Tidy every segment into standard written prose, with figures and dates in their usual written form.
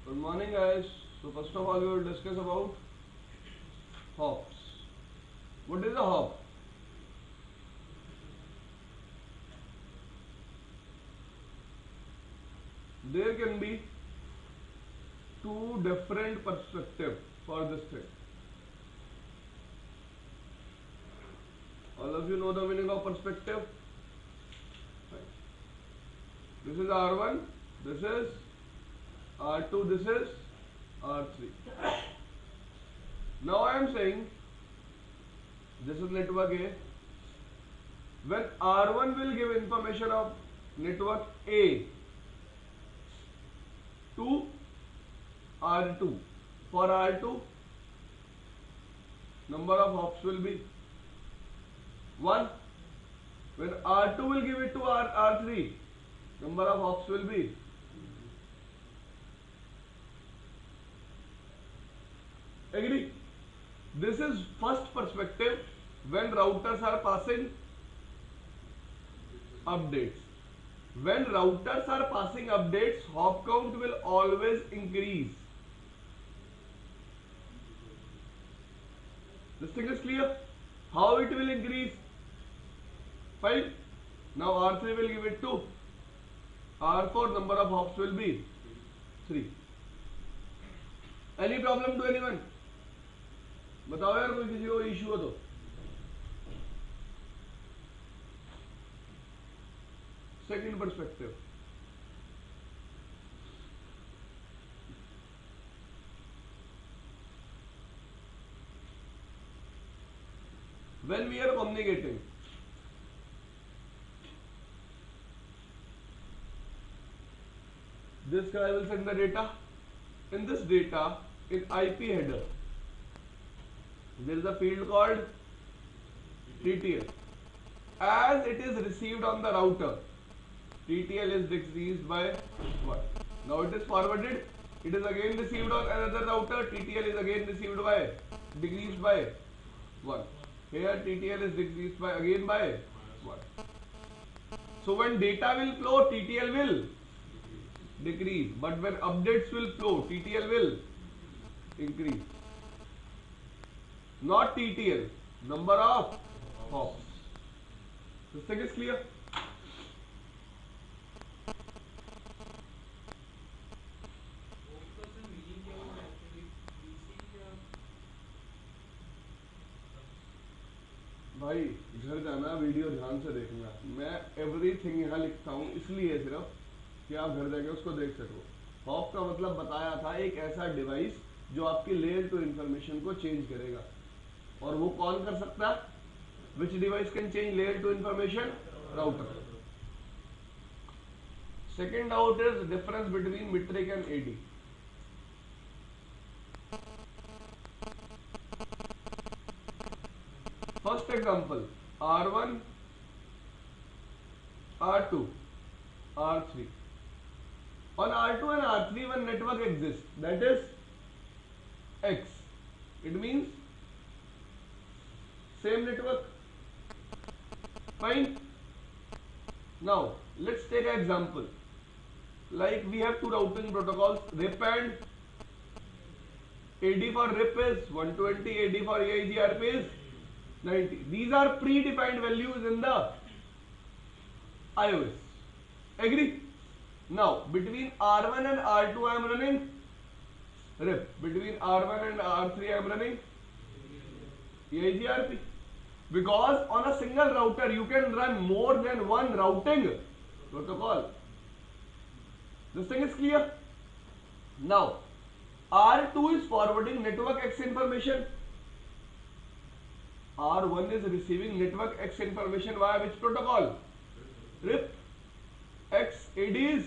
Good morning, guys. So first of all, we will discuss about hops. What is a hop? There can be two different perspectives for this thing. All of you know the meaning of perspective? Right. This is R1, this is R2, this is R3. Now I am saying this is network A. When R1 will give information of network A to R2, for R2 number of hops will be 1. When R2 will give it to R3, number of hops will be agree. This is first perspective when routers are passing updates. When routers are passing updates, hop count will always increase. This thing is clear? How it will increase? Fine. Now R3 will give it 2. R4 number of hops will be 3. Any problem to anyone? बताओ यार कोई किसी को issue हो तो. Second perspective. When we are communicating, this guy will send the data. In this data, in IP header, there is a field called TTL. As it is received on the router, TTL is decreased by 1. Now it is forwarded. It is again received on another router. TTL is again received by decreased by 1. Here TTL is decreased by again by 1. So when data will flow, TTL will decrease. But when updates will flow, TTL will increase. Not TTL, number of hops. This thing is clear? भाई घर जाना, video ध्यान से देखना. मैं everything यहाँ लिखता हूँ इसलिए सिर्फ कि आप घर जाके उसको देख सको. हॉप का मतलब बताया था एक ऐसा डिवाइस जो आपकी लेयर टू इंफॉर्मेशन को चेंज करेगा. और वो कौन कर सकता है? Which device can change layer two information? Router. Second doubt is difference between metric and AD. First example, R1, R2, R3. On R2 and R3 one network exists, that is X. It means same network. Fine. Now let's take an example. Like we have two routing protocols, RIP and AD. For RIP is 120, AD for EIGRP is 90. These are predefined values in the iOS. Agree? Now between R1 and R2 I am running RIP. Between R1 and R3 I am running EIGRP. Because on a single router you can run more than one routing protocol. This thing is clear? Now R2 is forwarding network X information. R1 is receiving network X information via which protocol? RIP. X AD is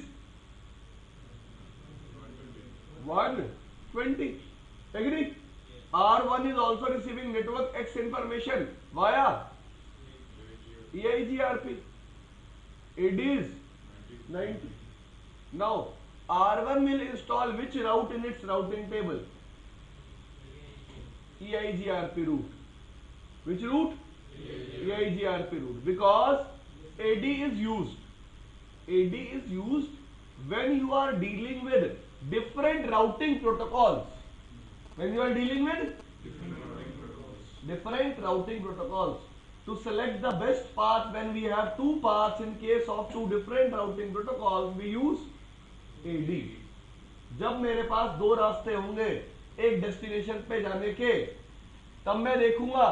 120. Agree? R1 is also receiving network X information via EIGRP. AD is 90. Now R1 will install which route in its routing table? EIGRP route. Which route? EIGRP route. Because AD is used. AD is used when you are dealing with different different routing protocols. When you are dealing with different routing protocols, to select the best path when we have two paths in case of two different routing protocols, we use AD. जब मेरे पास दो रास्ते होंगे एक destination पे जाने के, तब मैं देखूंगा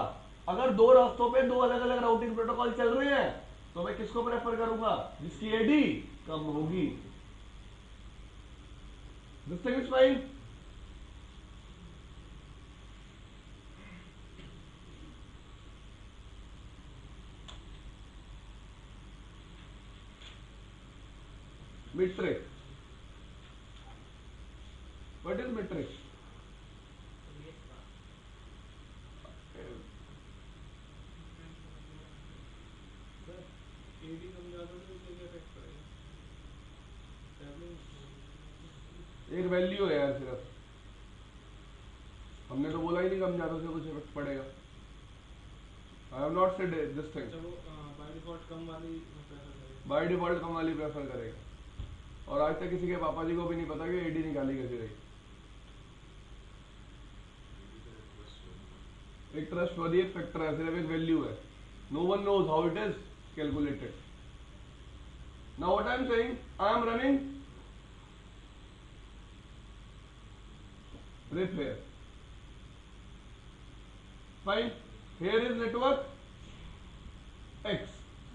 अगर दो रास्तों पे दो अलग अलग राउटिंग प्रोटोकॉल चल रहे हैं तो मैं किसको प्रेफर करूंगा, जिसकी एडी कम होगी. This thing is fine. Metric. What is metric? एक वैल्यू है यार, सिर्फ हमने तो बोला ही नहीं कम ज्यादा से कुछ इफेक्ट पड़ेगा. I have not said this thing. By default कम वाली प्रेफर करेगा. और आज तक किसी के पापा जी को भी नहीं पता कि एडी निकाली कैसे रही. एक ट्रस्टवर्दी फैक्टर है, सिर्फ एक वैल्यू है. No one knows how it is calculated. Now what I am saying, I am running rip here. Fine. Here is network X.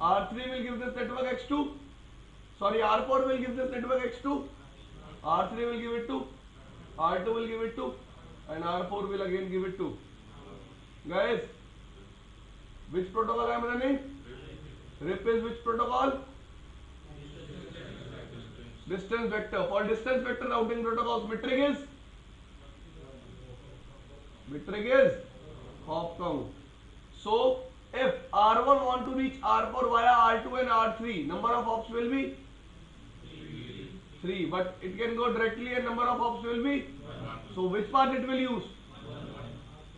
R3 will give this network X2. Sorry, R4 will give this network X2. R3 will give it to. R2 will give it to. And R4 will again give it to. Guys, which protocol I am running? RIP is which protocol? Distance vector. For distance vector routing protocols, metric is hop count. So if R1 want to reach R4 via R2 and R3, number of hops will be 3, but it can go directly and number of hops will be 1. So which path it will use?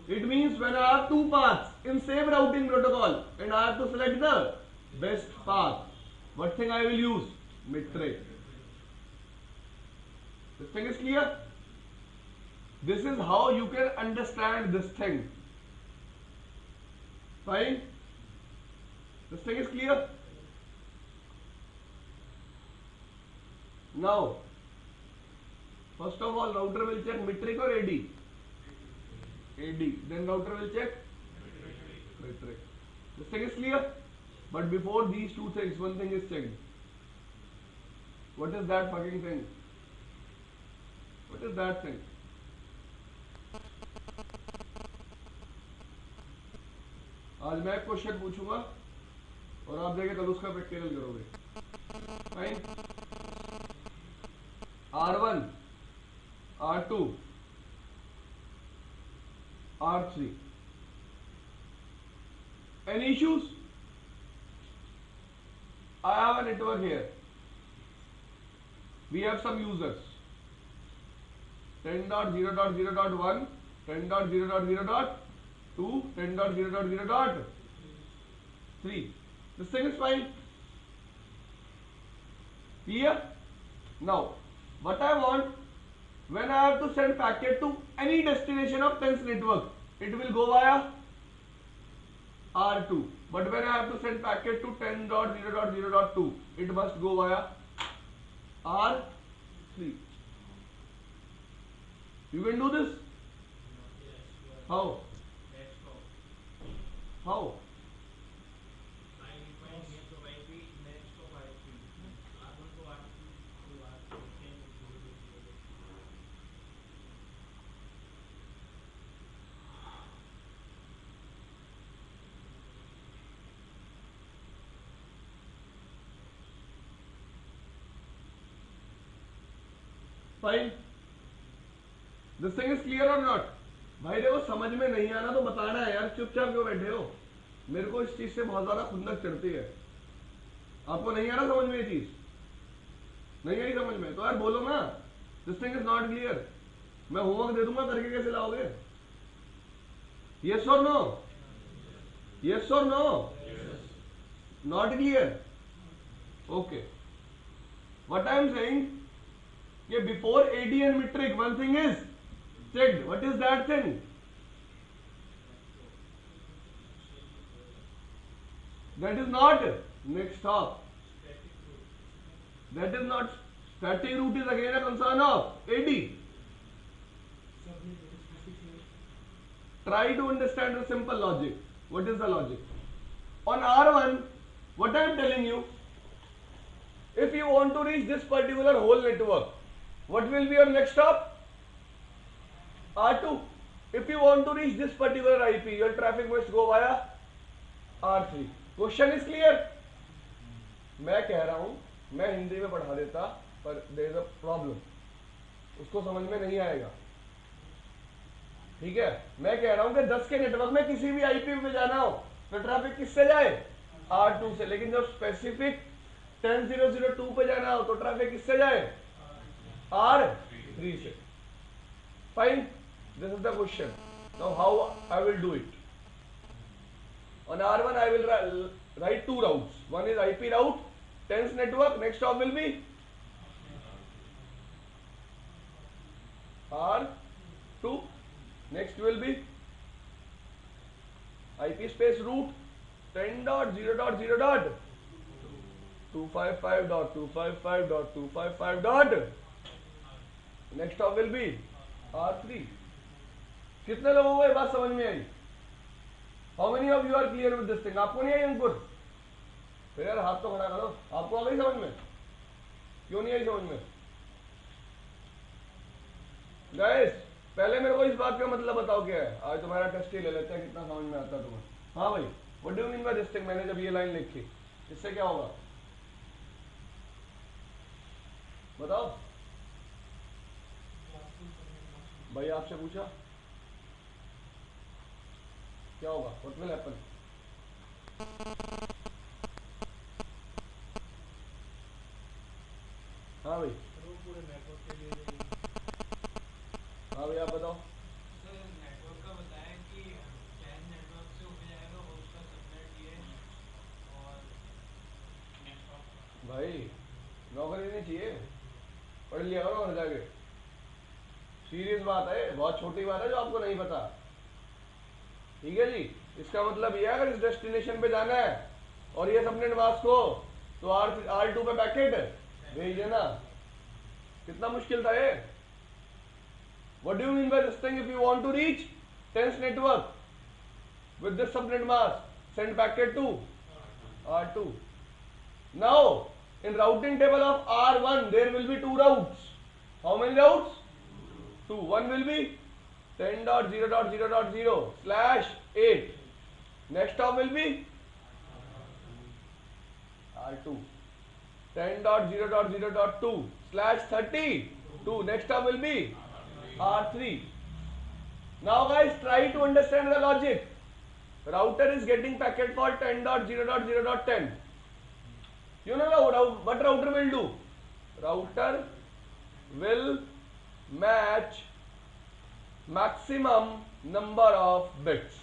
It means when I have two paths in same routing protocol and I have to select the best path, what thing I will use? Metric. This thing is clear? This is how you can understand this thing. Fine? This thing is clear? Now, first of all, router will check metric or AD? AD. Then router will check metric. This thing is clear? But before these two things, one thing is checked. What is that fucking thing? What is that thing? आज मैं question पूछूंगा और आप देखे कल उसका practical करोगे. Fine. R1, R2, R3. Any issues? I have a network here. We have some users. 10.0.0.1, 10.0.0.2, 10.0.0.3. This thing is fine. Clear? Now, what I want, when I have to send packet to any destination of TENS network, it will go via R2. But when I have to send packet to 10.0.0.2, it must go via R3. You can do this? How? How? Fine. This thing is clear or not? भाई देखो समझ में नहीं आना तो बताना है यार, चुपचाप क्यों बैठे हो? मेरे को इस चीज से बहुत ज्यादा खुंदक चढ़ती है. आपको नहीं आ रहा समझ में ये चीज? नहीं आई समझ में तो यार बोलो ना. This thing is not clear. मैं होमवर्क दे दूंगा, करके कैसे लाओगे? यस और नो? यस और no? Not clear? Okay. What I am saying, ये before AD and metric one thing is checked. What is that thing? That is not next hop. That is not static root is again a concern of AD. Try to understand the simple logic. What is the logic? On R1, what I am telling you, if you want to reach this particular whole network, what will be your next stop? R2. If you want to reach this particular IP, your traffic must go via R3. Question is clear? मैं कह रहा हूं, मैं हिंदी में पढ़ा देता, पर there is a problem. उसको समझ में नहीं आएगा. ठीक है, मैं कह रहा हूं कि 10 के नेटवर्क में किसी भी आईपी पे जाना हो तो ट्रैफिक किससे जाए? R2 से. लेकिन जब स्पेसिफिक 10002 पे जाना हो तो ट्रैफिक किससे जाए? R3 से. Fine. This is the question. Now how I will do it? On R1 I will write two routes. One is IP route, tens network. Next stop will be R2. Next will be IP space route 10.0.0.255.255.255. Next stop will be R3. कितने लोगों को ये बात समझ में आई? How many of you are clear with this thing? आपको नहीं आई अंकुर? फिर यार हाथ तो खड़ा करो. आपको आ गई समझ में? क्यों नहीं आई समझ में? Guys, पहले मेरे को इस बात का मतलब बताओ क्या है. आज तुम्हारा टेस्ट ही ले लेते हैं कितना समझ में आता है तुम्हें. हाँ भाई, what do you mean by this thing? मैंने जब ये लाइन लिखी, इससे क्या होगा? बताओ. भाई आपसे पूछा क्या होगा? What will happen? हाँ भाई. हाँ भाई आप बताओ. नेटवर्क का बताया कि 10 नेटवर्क से हो जाएगा और उसका सबनेट ये और नेटवर्क. भाई नौकरी नहीं चाहिए, पढ़ लिया करो घर जाके. सीरियस बात है, बहुत छोटी बात है जो आपको नहीं पता. ठीक है जी. इसका मतलब यह है अगर इस डेस्टिनेशन पे जाना है और ये सबनेट मास्क हो तो R2 पे पैकेट भेज देना. कितना मुश्किल था ये? What do you mean by this thing? If you want to reach tens network with this subnet mask, send packet to R2. Now in routing table of R1 there will be two routes. How many routes? Two. One will be 10.0.0.0/8. Next stop will be R2. 10.0.0.2/32. Next stop will be R3. Now guys, try to understand the logic. Router is getting packet for 10.0.0.10. You know what router will do? Router will match maximum number of bits.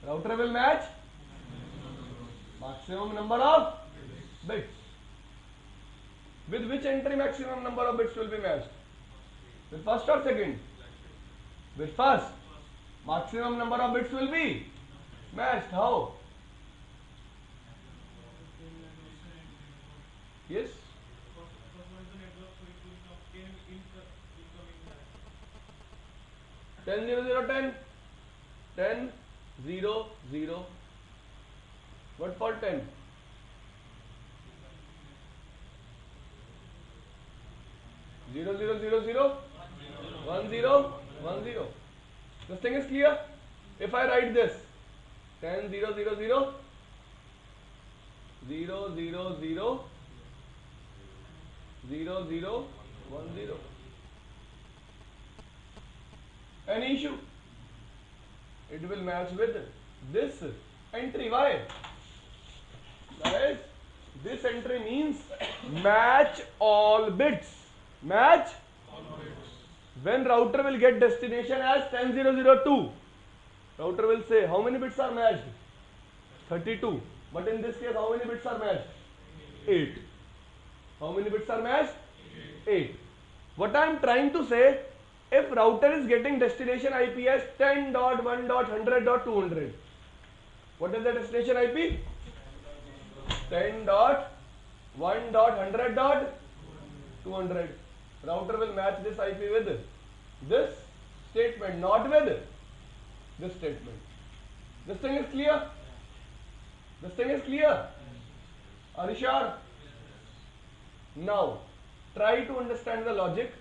Router will match maximum number of bits. With which entry maximum number of bits will be matched? With first or second? With first. Maximum number of bits will be matched. How? Yes? 10.0.0.10. 10.0.0. What for 10? Zero, zero, zero, zero, 1, 0, 1, 0. This thing is clear? If I write this 10.0.0.0, 0, 0, 0, 0, 0, 0, 1, 0. Any issue? It will match with this entry. Why? Guys, this entry means match all bits. Match all bits. When router will get destination as 10.0.0.2, router will say how many bits are matched? 32. But in this case, how many bits are matched? 8. How many bits are matched? 8. What I am trying to say, if router is getting destination IP as 10.1.100.200, what is the destination IP? 10.1.100.200. Router will match this IP with this statement, not with this statement. This thing is clear? This thing is clear? Are you sure? Now, try to understand the logic.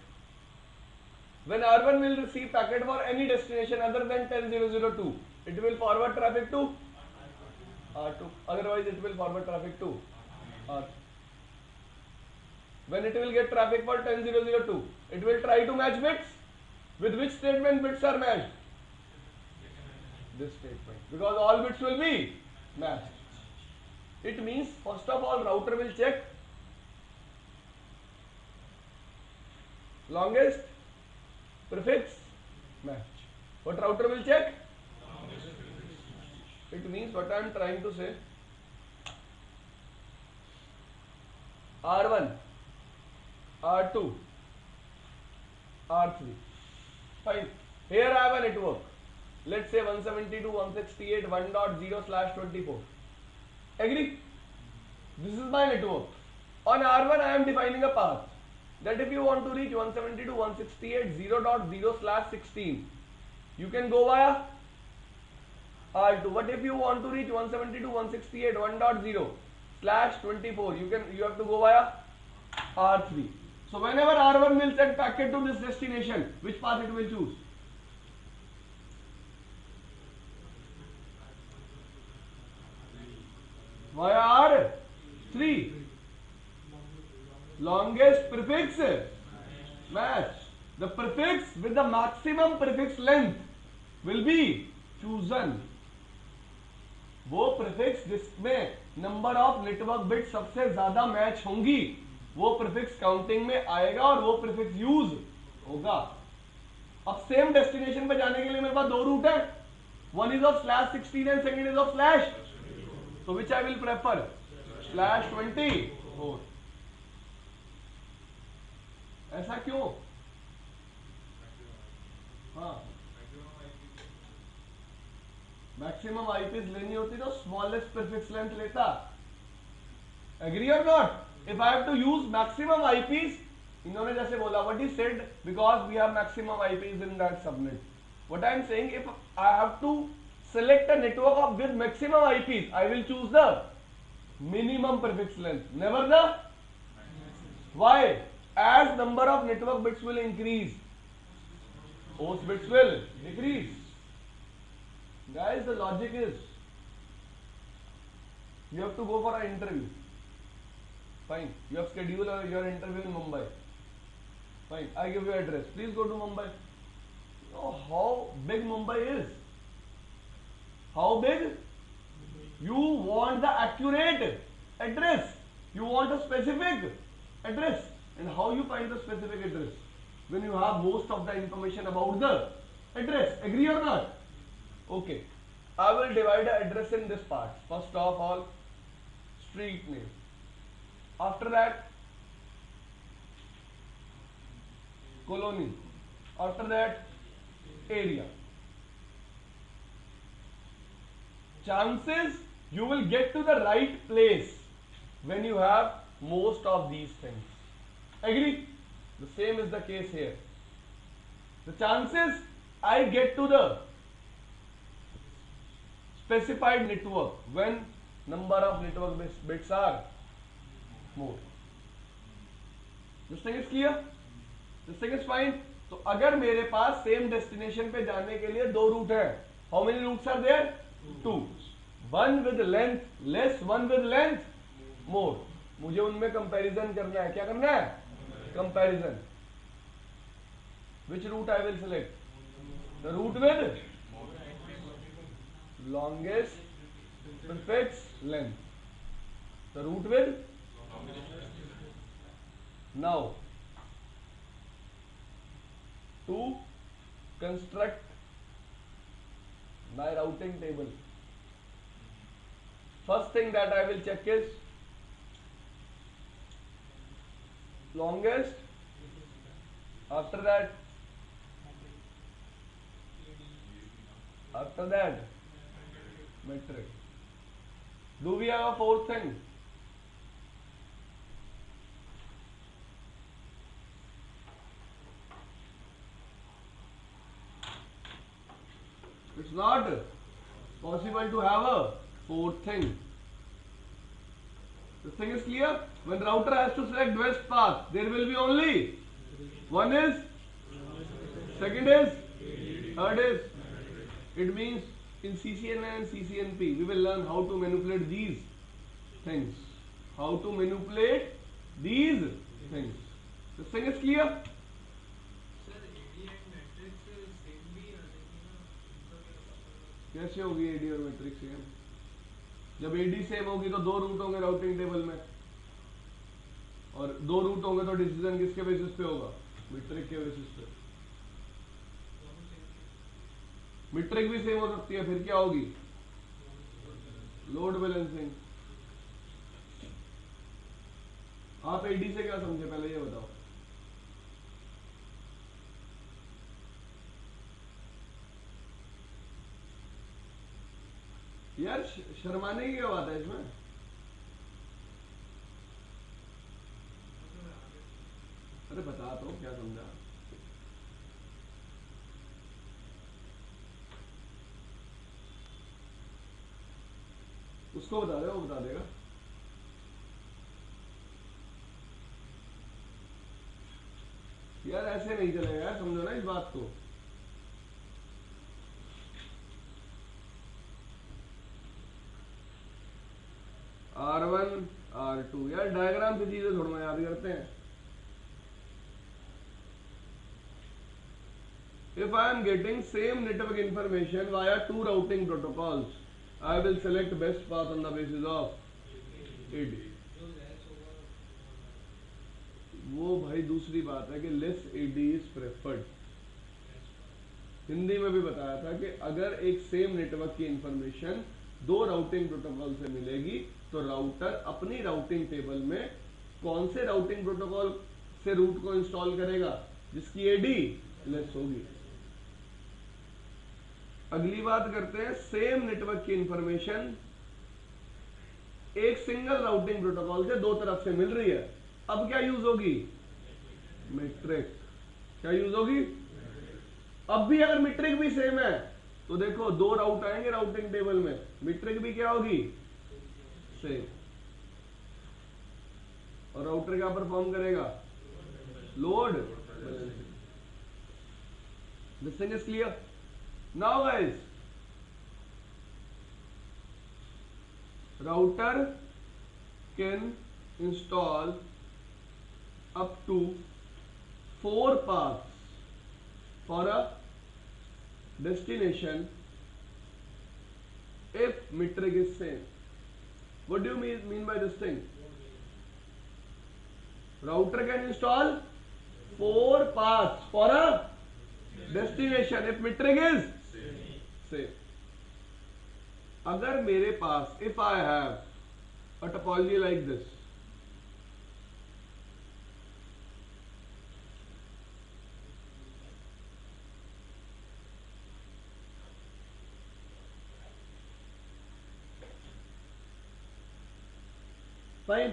When R1 will receive packet for any destination other than 10002, it will forward traffic to R2. Otherwise, it will forward traffic to R3. When it will get traffic for 10002, it will try to match bits. With which statement bits are matched? This statement. Because all bits will be matched. It means, first of all, router will check longest prefix match. What router will check? It means, what I am trying to say, R1, R2, R3. Fine. Here I have a network. Let's say 172.168.1.0/24. Agree? This is my network. On R1 I am defining a path. That if you want to reach 172.168.0.0/16, you can go via R2. But if you want to reach 172.168.1.0/24, you have to go via R3. So whenever R1 will send packet to this destination, which path it will choose? Via R3. Longest prefix match. The prefix with the maximum prefix length will be chosen. वो prefix जिसमें number of network bit सबसे ज्यादा match होंगी वो prefix counting में आएगा और वो प्रीफिक्स यूज होगा. अब सेम डेस्टिनेशन पे जाने के लिए मेरे पास दो रूट है. One is of /16 and second is of /. So which I will prefer? /24. ऐसा क्यों? हाँ, मैक्सिमम आईपीज लेनी होती तो स्मॉलेस्ट प्रीफिक्स लेंथ लेता. एग्री और not? If I have to use maximum IPs, इन्होंने जैसे बोला what is said, because we have maximum IPs in that subnet. What I am saying, if I have to select a network of with maximum IPs, I will choose the minimum prefix length, never the. Why? As number of network bits will increase, host bits will decrease. Guys, the logic is, you have to go for an interview. Fine, you have scheduled your interview in Mumbai. Fine, I give you address. Please go to Mumbai. You know how big Mumbai is. How big? You want the accurate address. You want a specific address. And how you find the specific address? When you have most of the information about the address. Agree or not? Okay. I will divide the address in this part. First of all, street name. After that, colony. After that, area. Chances you will get to the right place when you have most of these things. Agree? The same is the case here. The chances I get to the specified network when number of network bits are more. This thing is clear? This thing is fine? तो अगर मेरे पास same destination पे जाने के लिए दो root है, how many routes are there? 2. One with length less, one with length more. मुझे उनमें कंपैरिजन करना है. क्या करना है? Comparison. Which route I will select? The route with longest prefix length. The route with. Now, to construct my routing table, first thing that I will check is longest, after that, after that, metric. Do we have a fourth thing? It's not possible to have a fourth thing. The thing is clear. When router has to select best path, there will be only one is, second is, third is. It means in CCNA and CCNP, we will learn how to manipulate these things. How to manipulate these things. The thing is clear. Sir AD and matrix same भी है लेकिन इनका क्या कैसे होगी AD और matrix same? जब AD same होगी तो दो रूट होंगे राउटिंग टेबल में, और दो रूट होंगे तो डिसीजन किसके बेसिस पे होगा? मीट्रिक के बेसिस पे। मीट्रिक भी सेम हो सकती है, फिर क्या होगी? Load balancing. आप एडी से क्या समझे पहले ये बताओ। यार शर्माने की क्या बात है इसमें? अरे बता तो क्या समझा। उसको बता दे, वो बता देगा। यार ऐसे नहीं चलेगा यार, समझो ना इस बात को। R1 R2 यार डायग्राम से चीजें थोड़ा याद करते हैं। If I am getting same network information via two routing protocols, I will select best path on the basis of AD. वो भाई दूसरी बात है कि less AD is preferred। Hindi में भी बताया था कि अगर एक सेम नेटवर्क की इंफॉर्मेशन दो राउटिंग प्रोटोकॉल से मिलेगी तो राउटर अपनी राउटिंग टेबल में कौन से राउटिंग प्रोटोकॉल से रूट को इंस्टॉल करेगा? जिसकी एडी लेस होगी। अगली बात करते हैं, सेम नेटवर्क की इंफॉर्मेशन एक सिंगल राउटिंग प्रोटोकॉल से दो तरफ से मिल रही है, अब क्या यूज होगी? मीट्रिक। क्या यूज होगी? अब भी अगर मीट्रिक भी सेम है तो देखो दो राउट आएंगे राउटिंग टेबल में, मीट्रिक भी क्या होगी? सेम। और राउटर क्या परफॉर्म करेगा? Load balancing. This thing is clear now guys. Router can install up to 4 paths for a destination if metric is same. What do you mean by this thing? Router can install 4 paths for a destination if metric is same. अगर मेरे पास, if I have a topology like this, fine.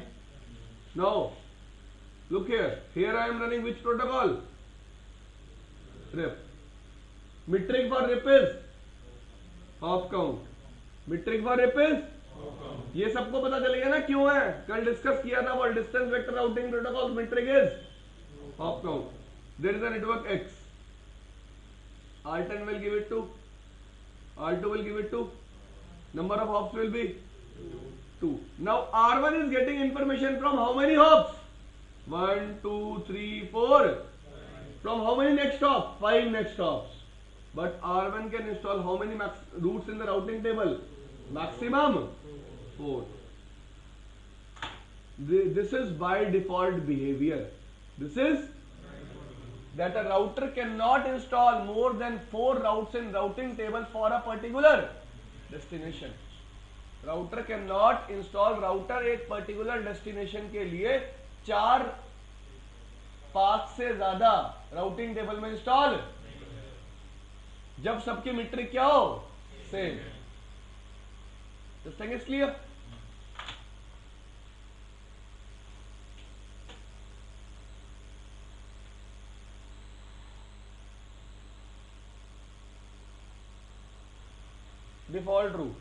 Now look here. Here I am running which protocol? RIP. Metric for RIP is hop count. Metric for RIP is ये सबको पता चल गया ना क्यों है? कल डिस्कस किया था for distance vector routing protocol metric is hop count. There is a network X. R10 will give it to, R2 will give it to, number of hops will be 2. Now R1 is getting information from how many hops? 1, 2, 3, 4. From how many next hops? 5 next hops. But R1 can install how many routes in the routing table? Maximum 4. This is by default behavior. This is that a router cannot install more than 4 routes in routing table for a particular destination. Router can not install, router एक particular destination के लिए 4 5 से ज्यादा routing table में install, जब सबकी metric क्या हो, same. This thing is clear. Default route,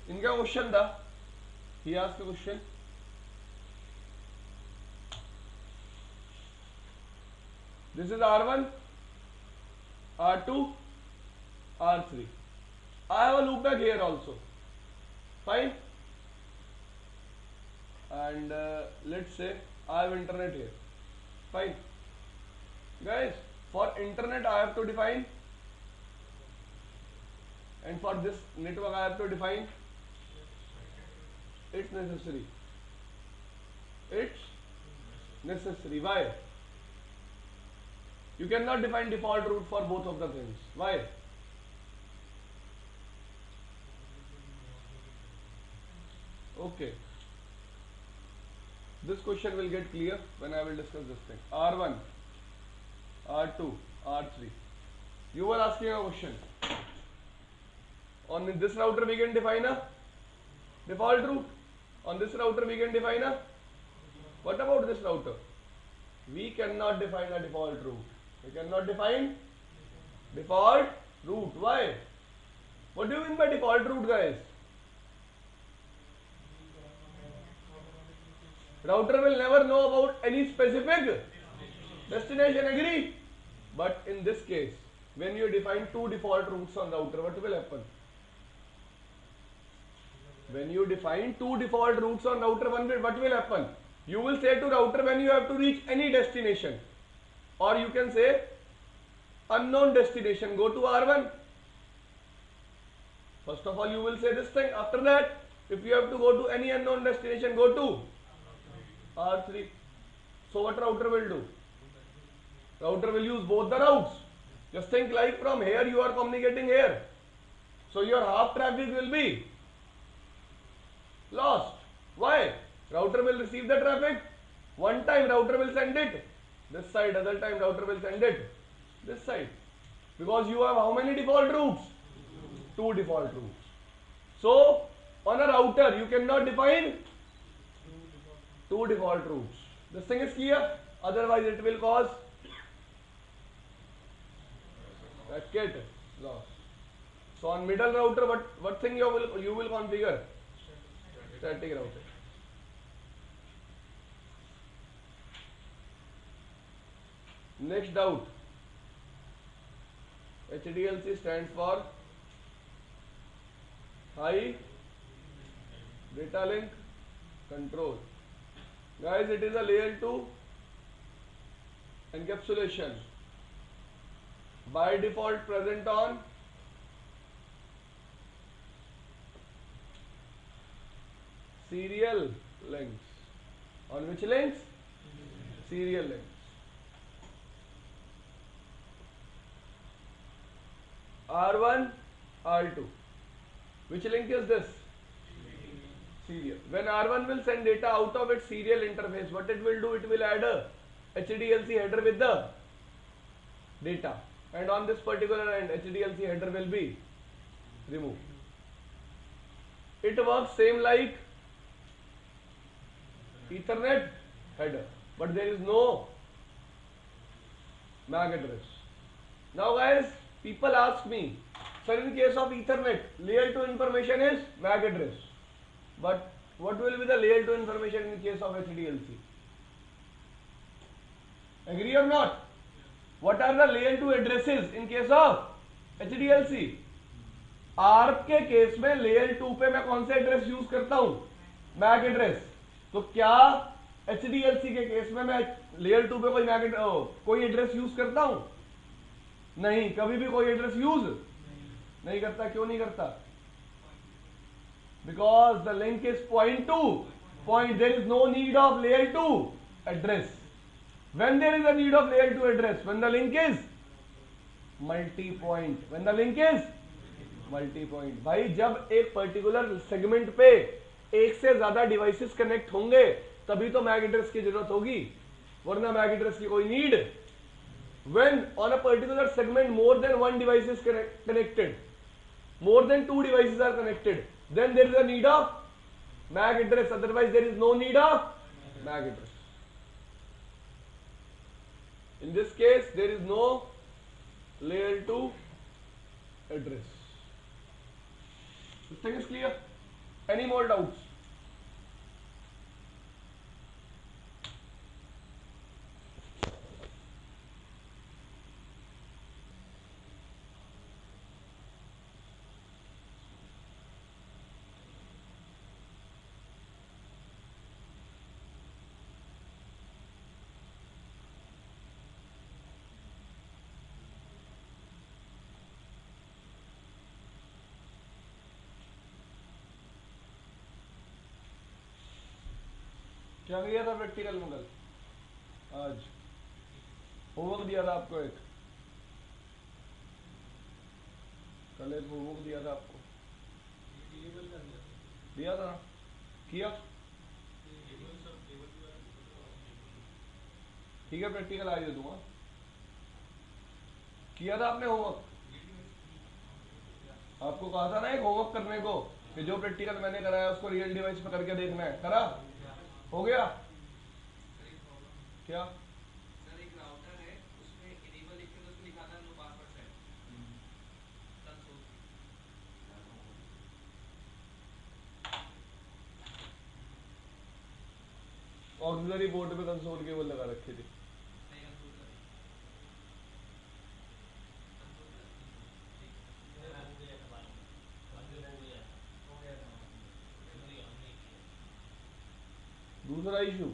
इनका क्वेश्चन था, he asked the question, this is R1, R2, R3. I have a loopback here also, fine, and let's say I have internet here, fine. Guys, for internet I have to define, and for this network I have to define. It's necessary. It's necessary. Why? You cannot define default route for both of the things. Why? Okay. This question will get clear when I will discuss this thing. R1, R2, R3. You were asking a question. On this router we can define a default route. On this router we can define a. What about this router? We cannot define a default route. We cannot define default route. Why? What do you mean by default route, guys? Router will never know about any specific destination, agree? But in this case, when you define two default routes on router, what will happen? When you define two default routes on router, what will happen? You will say to router when you have to reach any destination, or you can say unknown destination, go to R1. First of all, you will say this thing. After that, if you have to go to any unknown destination, go to R3. So what router will do? Router will use both the routes. Just think like from here you are communicating here. So your half traffic will be lost. Why? Router will receive the traffic. One time router will send it this side, other time router will send it this side. Because you have how many default routes? Two default routes. So on a router you cannot define two default routes. This thing is clear. Otherwise it will cause packet loss. So on middle router, what thing you will configure? Static router. Next doubt. HDLC stands for high data link control. Guys, it is a layer 2 encapsulation by default present on serial links. On which links? Serial links. R1, R2. Which link is this? Serial. When R1 will send data out of its serial interface, what it will do? It will add a HDLC header with the data. And on this particular end, HDLC header will be removed. It works same like Ethernet header, but there is no MAC address. Now guys, people ask me, sir, in case of Ethernet, layer 2 information is MAC address. But what will be the layer 2 information in case of HDLC? Agree or not? What are the layer 2 addresses in case of HDLC? ARP के केस में layer 2 पे मैं कौन से address use करता हूं? MAC address. तो क्या HDLC के केस में मैं लेयर 2 पे कोई एड्रेस यूज करता हूं? नहीं, कभी भी कोई एड्रेस यूज नहीं करता. क्यों नहीं करता? Because the link is point to point. There is no need of layer 2 address. When there is a need of layer 2 address? When the link is multi-point. When the link is multi-point. भाई जब एक particular segment पे एक से ज्यादा devices connect होंगे तभी तो मैक एड्रेस की जरूरत होगी, वरना मैक एड्रेस की कोई need. When on a particular segment more than one device is connected, more than two devices are connected, then there is a need of MAC address, otherwise there is no need of MAC address. In this case there is no layer 2 address. This thing is clear? Any more doubts? क्या किया था practical में कल? आज homework दिया था आपको एक, कल एक होमवर्क दिया था आपको, दिया था ना? किया? ठीक है, प्रैक्टिकल आज दे दूंगा। किया था आपने होमवर्क? आपको कहा था ना एक होमवर्क करने को, कि जो प्रैक्टिकल मैंने कराया उसको रियल डिवाइस पे करके देखना है, करा? हो गया? क्या? सर एक राउटर है, उसमें इनेबल लिख के तो उसमें लिखा था no password set console. Auxiliary port पे कंसोल केबल लगा रखी थी। नहीं कंसोल कर दूसरा issue,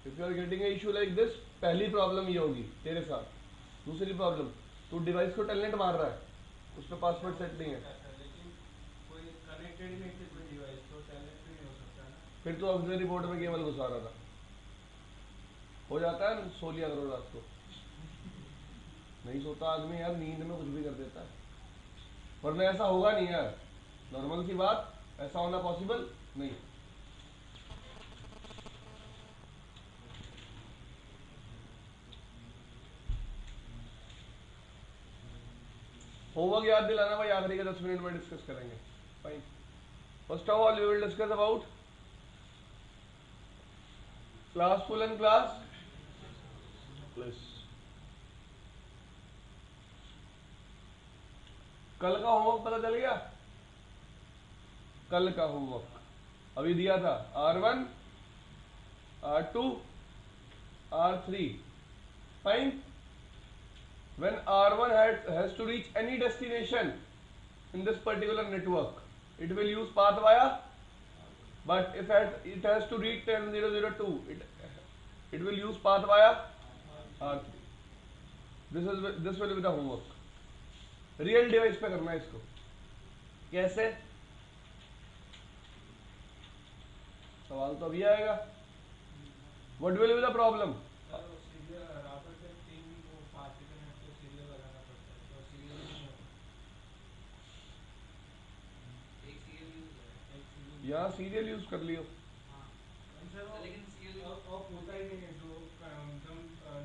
if you are getting a issue like this, पहली प्रॉब्लम ये होगी तेरे साथ। दूसरी प्रॉब्लम, तू डिवाइस को टेलनेट मार रहा है, उसमें पासवर्ड सेट नहीं है, लेकिन कोई कनेक्टेड ही नहीं थी कोई डिवाइस, तो टेलनेट भी नहीं हो सकता ना। फिर तू ऑक्सिलरी पोर्ट में केबल घुसा रहा था। हो जाता है, सो लिया करो रात को। नहीं सोता आदमी यार, नींद में कुछ भी कर देता है, वरना ऐसा होगा नहीं यार, नॉर्मल सी बात, ऐसा होना पॉसिबल नहीं। होमवर्क याद दिलाना भाई, आखिरी के 10 मिनट में डिस्कस करेंगे। Fine, first of all we will discuss about classful and class plus. कल का होमवर्क पता चल गया? कल का होमवर्क अभी दिया था, R1 R2 R3, fine. when R1 has to reach any destination in this particular network, it will use path via, but if it has to reach 10002, it will use path via R3. This will be the homework. Real device पे करना है इसको। कैसे? सवाल तो अभी आएगा। What will be the problem? Router पे 3 वो 5 कनेक्ट तो सीरियल लगाना पड़ता है, तो सीरियल नहीं होता। एक सीरियल यूज है, एक सीरियल यहाँ सीरियल यूज कर लियो। हाँ सर लेकिन सीरियल ऑफ होता ही नहीं है, जो एकदम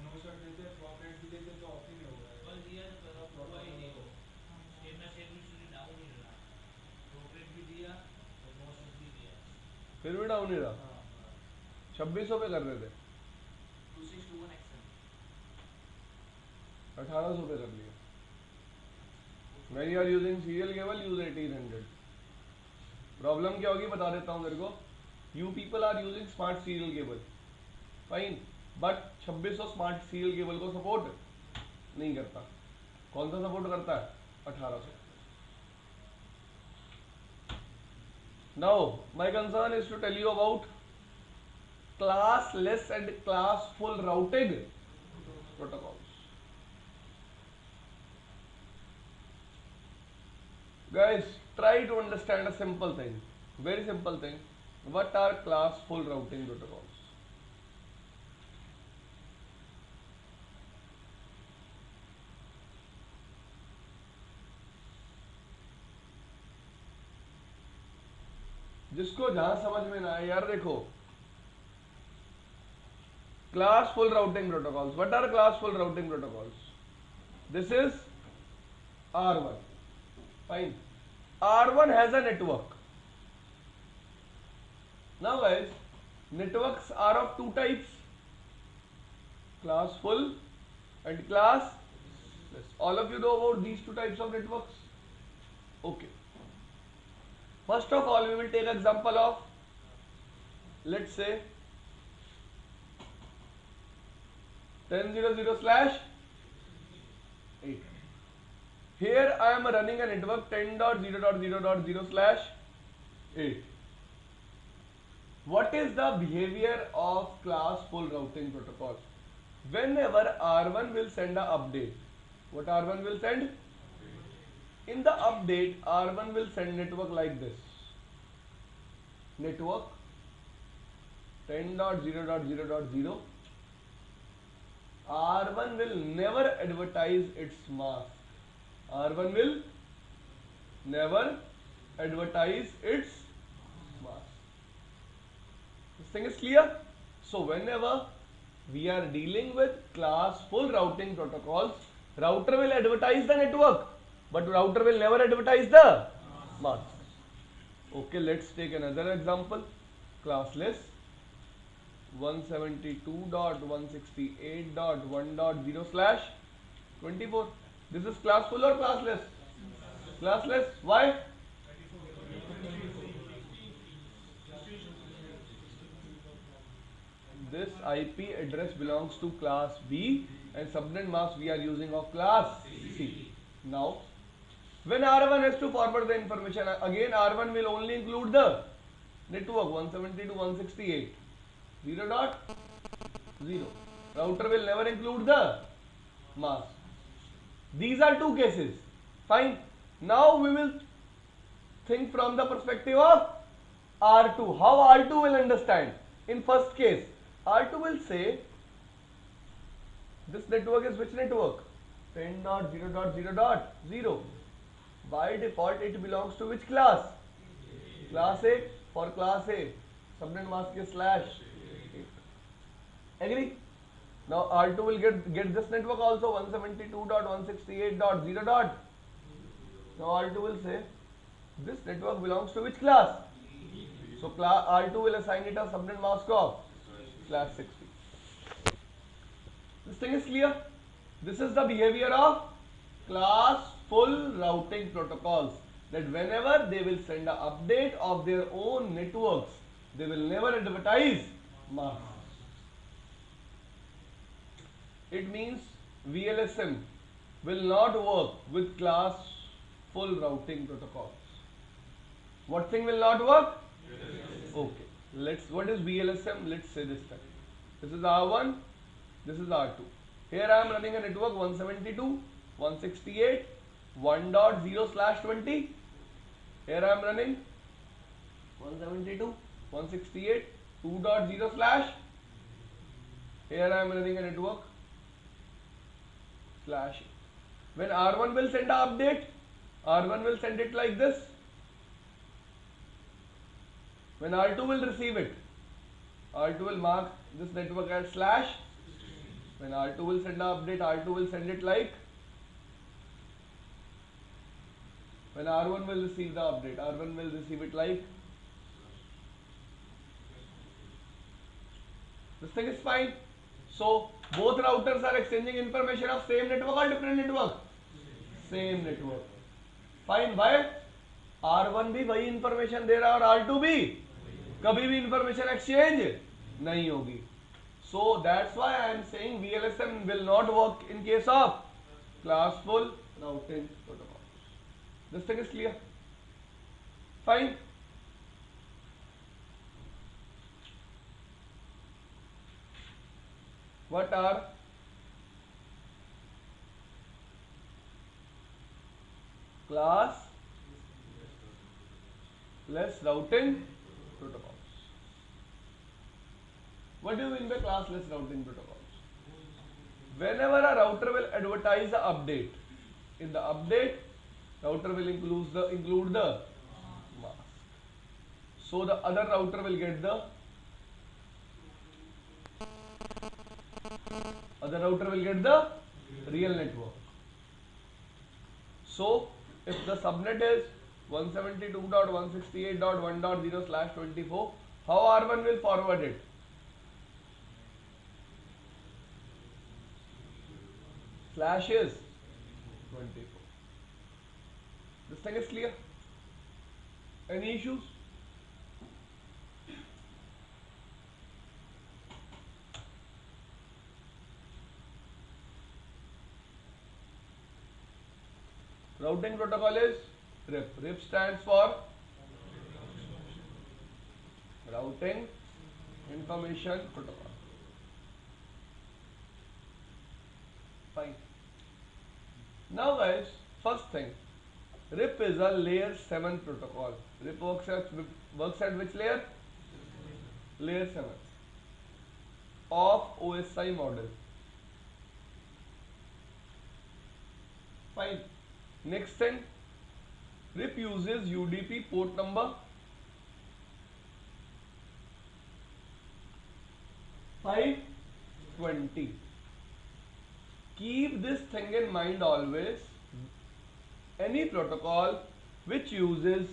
नो शट देते हैं, फ्लॉप रेट भी देते हैं, तो ऑफ ही नहीं होगा। बस दिया तो हुआ ही नहीं हो, शेयर ना शेयर भी डाउन ही रहा, प्रोग्रेस भी दिया और नो शट भी दिया, फिर भी डाउन ही रहा। 2600 पे कर रहे थे, 2621 एक्शन 1800 पे कर लिया। When you are using serial cable, use 1800। Problem क्या होगी बता देता हूँ तेरे को। You people are using smart serial cable, fine, but 2600 smart serial cable को सपोर्ट नहीं करता। कौन सा सपोर्ट करता है? 1800। Now my concern is to tell you about classless and classful routing protocols. Guys, try to understand a simple thing, very simple thing. What are classful routing protocols? जिसको जहां समझ में ना आए यार, देखो Classful routing protocols. What are classful routing protocols? This is R1. Fine. R1 has a network. Now guys, networks are of two types, classful and classless. All of you know about these two types of networks? Okay. First of all, we will take example of, let's say, 10.0.0/8. Here I am running a network 10.0.0.0/8. What is the behavior of classful routing protocol? Whenever R1 will send an update, what R1 will send? In the update, R1 will send network like this. Network 10.0.0.0. R1 will never advertise its mask. R1 will never advertise its mask. This thing is clear? So whenever we are dealing with classful routing protocols, router will advertise the network, but router will never advertise the mask. Okay, let's take another example. Classless 172.168.1.0/24. This is classful or classless? Classless. Why? This IP address belongs to class B and subnet mask we are using of class C. Now, when R1 has to forward the information, again R1 will only include the network 172.168. 0.0. Router will never include the mask. These are two cases. Fine. Now we will think from the perspective of R2. How R2 will understand? In first case, R2 will say this network is which network? 10.0.0.0. By default it belongs to which class? Class A. For class A, subnet mask is /8. Agree? Now R2 will get this network also 172.168.0. Now R2 will say this network belongs to which class? So R2 will assign it a subnet mask of /60. This thing is clear? This is the behavior of classful routing protocols, that whenever they will send an update of their own networks, they will never advertise masks. It means VLSM will not work with classful routing protocols. What thing will not work? Okay. What is VLSM? Let's say this time. This is R1, this is R2. Here I am running a network 172.168 1.0/20. Here I am running 172.168 2.0/. Here I am running a network /. When R1 will send an update, R1 will send it like this. When R2 will receive it, R2 will mark this network as /. When R2 will send an update, R2 will send it like. When R1 will receive the update, R1 will receive it like. This thing is fine. So both routers are exchanging information of same network or different network? Same network. Fine. Why? R1 भी वही information दे रहा है और R2 भी कभी भी information exchange नहीं होगी. So that's why I am saying VLSM will not work in case of classful routing protocols. This thing is clear? Fine. What are classless routing protocols? What do you mean by classless routing protocols? Whenever a router will advertise an update, in the update, router will include the mask. So the other router will get the other router will get the real network. So if the subnet is 172.168.1.0/24, how R1 will forward it? Slash is 24. This thing is clear. Any issues? Routing protocol is RIP. RIP stands for Routing Information Protocol. Fine. Now guys, first thing, RIP is a layer 7 protocol. RIP works at which layer? Layer 7 of OSI model. Fine. Next thing, RIP uses UDP port number 520. Keep this thing in mind always. Any protocol which uses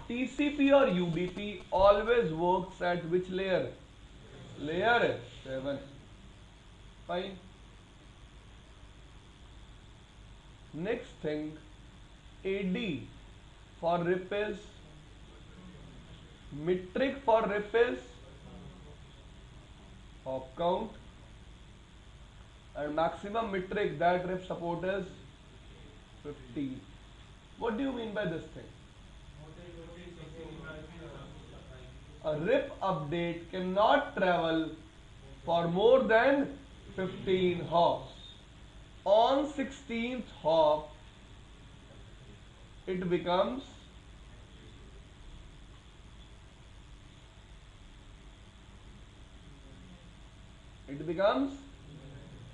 TCP or UDP always works at which layer? Layer 7. Fine. Next thing, AD for RIP is, metric for RIP is hop count, and maximum metric that RIP support is 15. What do you mean by this thing? A RIP update cannot travel for more than 15 hops. On 16th hop, it becomes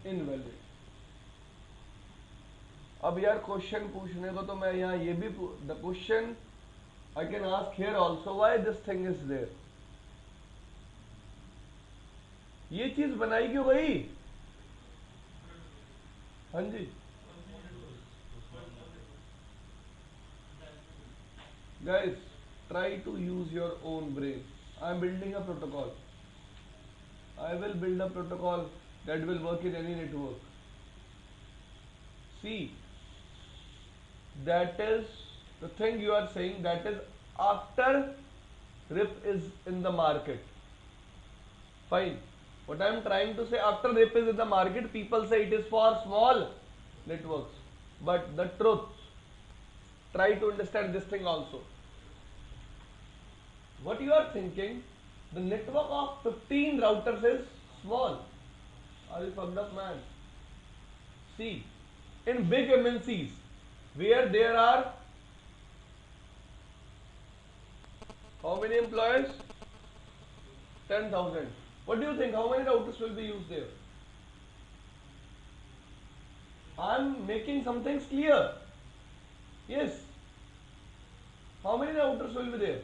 invalid. अब यार question पूछने को तो मैं यहाँ ये भी the question I can ask here also, why this thing is there? ये चीज बनाई क्यों गई? हाँ जी, guys, try to use your own brain. I am building a protocol. I will build a protocol that will work in any network. See, that is the thing you are saying, that is after RIP is in the market. Fine. What I am trying to say, after RIP is in the market, people say it is for small networks. But the truth, try to understand this thing also. What you are thinking, the network of 15 routers is small. Are you fucked up, man? See, in big MNCs, where there are how many employees? 10,000. What do you think? How many routers will be used there? I am making some things clear. Yes. How many routers will be there?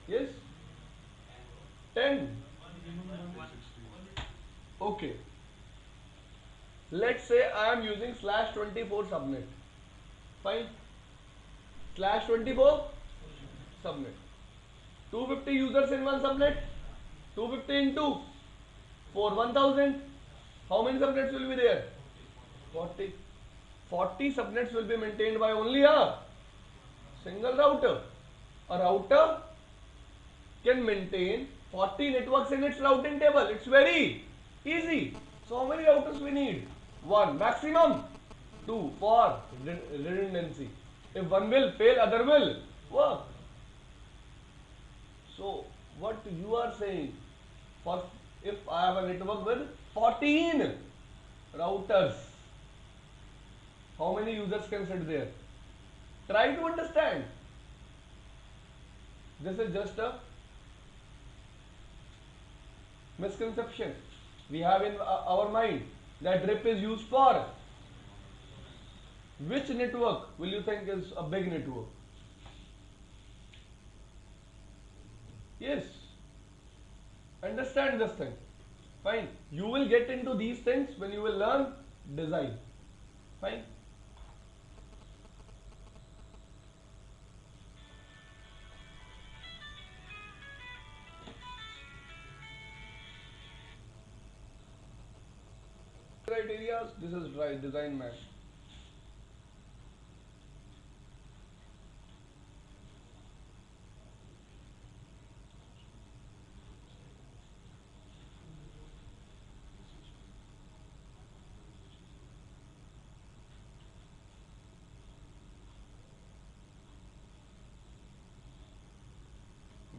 Yes? 10. Okay. Let's say I am using /24 subnet. Fine. /24 subnet. 250 users in one subnet. 250 into 4, 1000. How many subnets will be there? 40. 40 subnets will be maintained by only a single router. A router can maintain 40 networks in its routing table. It's very easy. So how many routers we need? 1, maximum 2 for redundancy. If one will fail, other will work. So what you are saying, for if I have a network with 14 routers, how many users can sit there? Try to understand. This is just a misconception we have in our mind, that RIP is used for. Which network will you think is a big network? Yes. Understand this thing. Fine. You will get into these things when you will learn design. Fine. Criterias. This is right design man.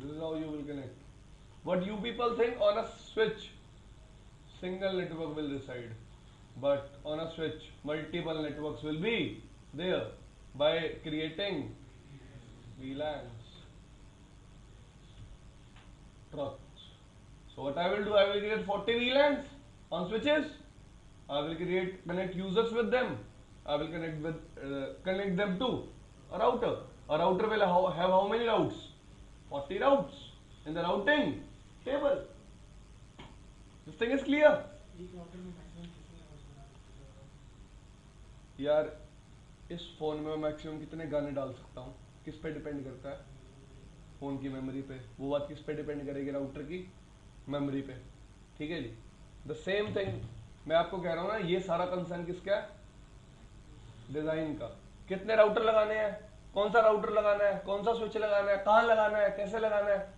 This is how you will connect. What you people think on a switch, single network will reside, but on a switch, multiple networks will be there by creating VLANs, trucks. So what I will do, I will create 40 VLANs on switches. I will connect users with them. I will connect them to a router. A router will have how many routes? 40 routes in the routing table. This thing is clear. एक router में maximum कितने hours बना सकते हो? यार इस phone में मैं मैक्सिमम कितने गाने डाल सकता हूँ किस पे डिपेंड करता है, फोन की मेमोरी पे। वो बात किस पे डिपेंड करेगी? राउटर की मेमोरी पे। ठीक है जी। द सेम थिंग मैं आपको कह रहा हूँ ना, ये सारा कंसर्न किसका है? डिजाइन का। कितने राउटर लगाने हैं, कौन सा राउटर लगाना है, कौन सा स्विच लगाना है, कहाँ लगाना है, कैसे लगाना है,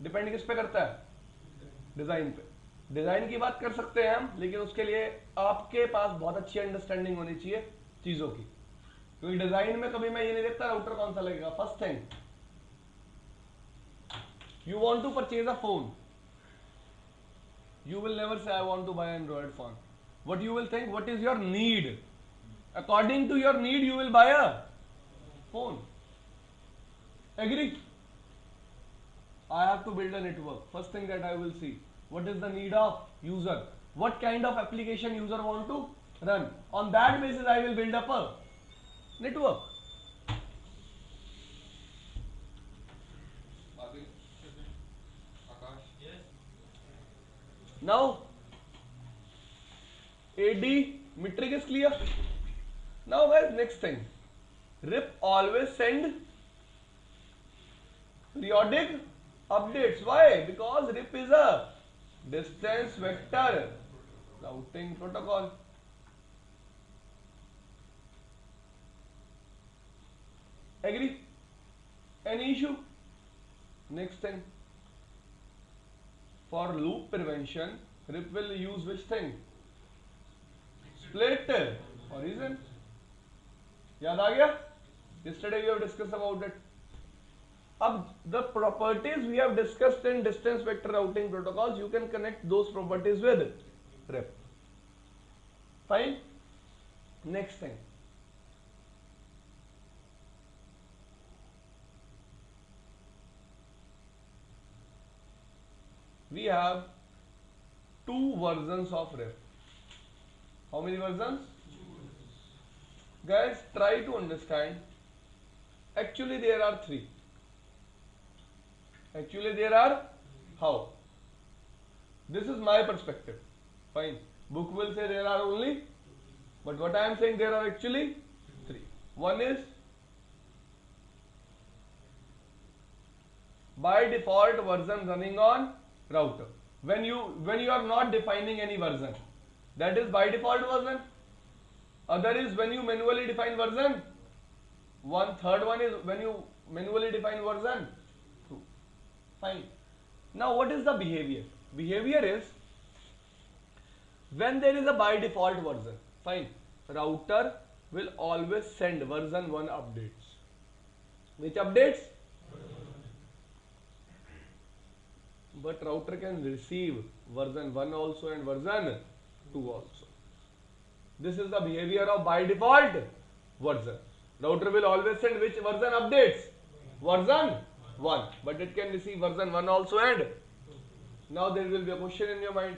डिपेंड किस पे करता है? डिजाइन पे। डिजाइन की बात कर सकते हैं हम, लेकिन उसके लिए आपके पास बहुत अच्छी अंडरस्टैंडिंग होनी चाहिए चीजों की, क्योंकि डिजाइन में कभी मैं ये नहीं देखता राउटर कौन सा लगेगा। First thing, you want to purchase a phone, you will never say I want to buy an Android phone. What you will think, what is your need? According to your need you will buy a phone. Agree? I have to build a network. First thing that I will see, what is the need of user, what kind of application user want to run. On that basis I will build up a network. Now AD metric is clear. Now guys, next thing, RIP always send periodic updates. Why? Because RIP is a distance vector routing protocol. Agree? Any issue? Next thing, for loop prevention, RIP will use which thing? Split horizon. याद आ गया? Yesterday we have discussed about it. अब the properties we have discussed in distance vector routing protocols, you can connect those properties with RIP. Fine. Next thing, we have two versions of RIP. How many versions? Guys, try to understand. Actually there are three. Actually there are how? This is my perspective. Fine. Book will say there are only, but what I am saying, there are actually three. One is by default version running on router. When you are not defining any version, that is by default version. Other is when you manually define version. Third one is when you manually define version 2. Fine. Now what is the behavior? Behavior is when there is a by default version. Fine. Router will always send version 1 updates. Which updates? But router can receive version 1 also and version 2 also. This is the behavior of by default version. Router will always send which version updates? Version 1. But it can receive version 1 also and now there will be a question in your mind.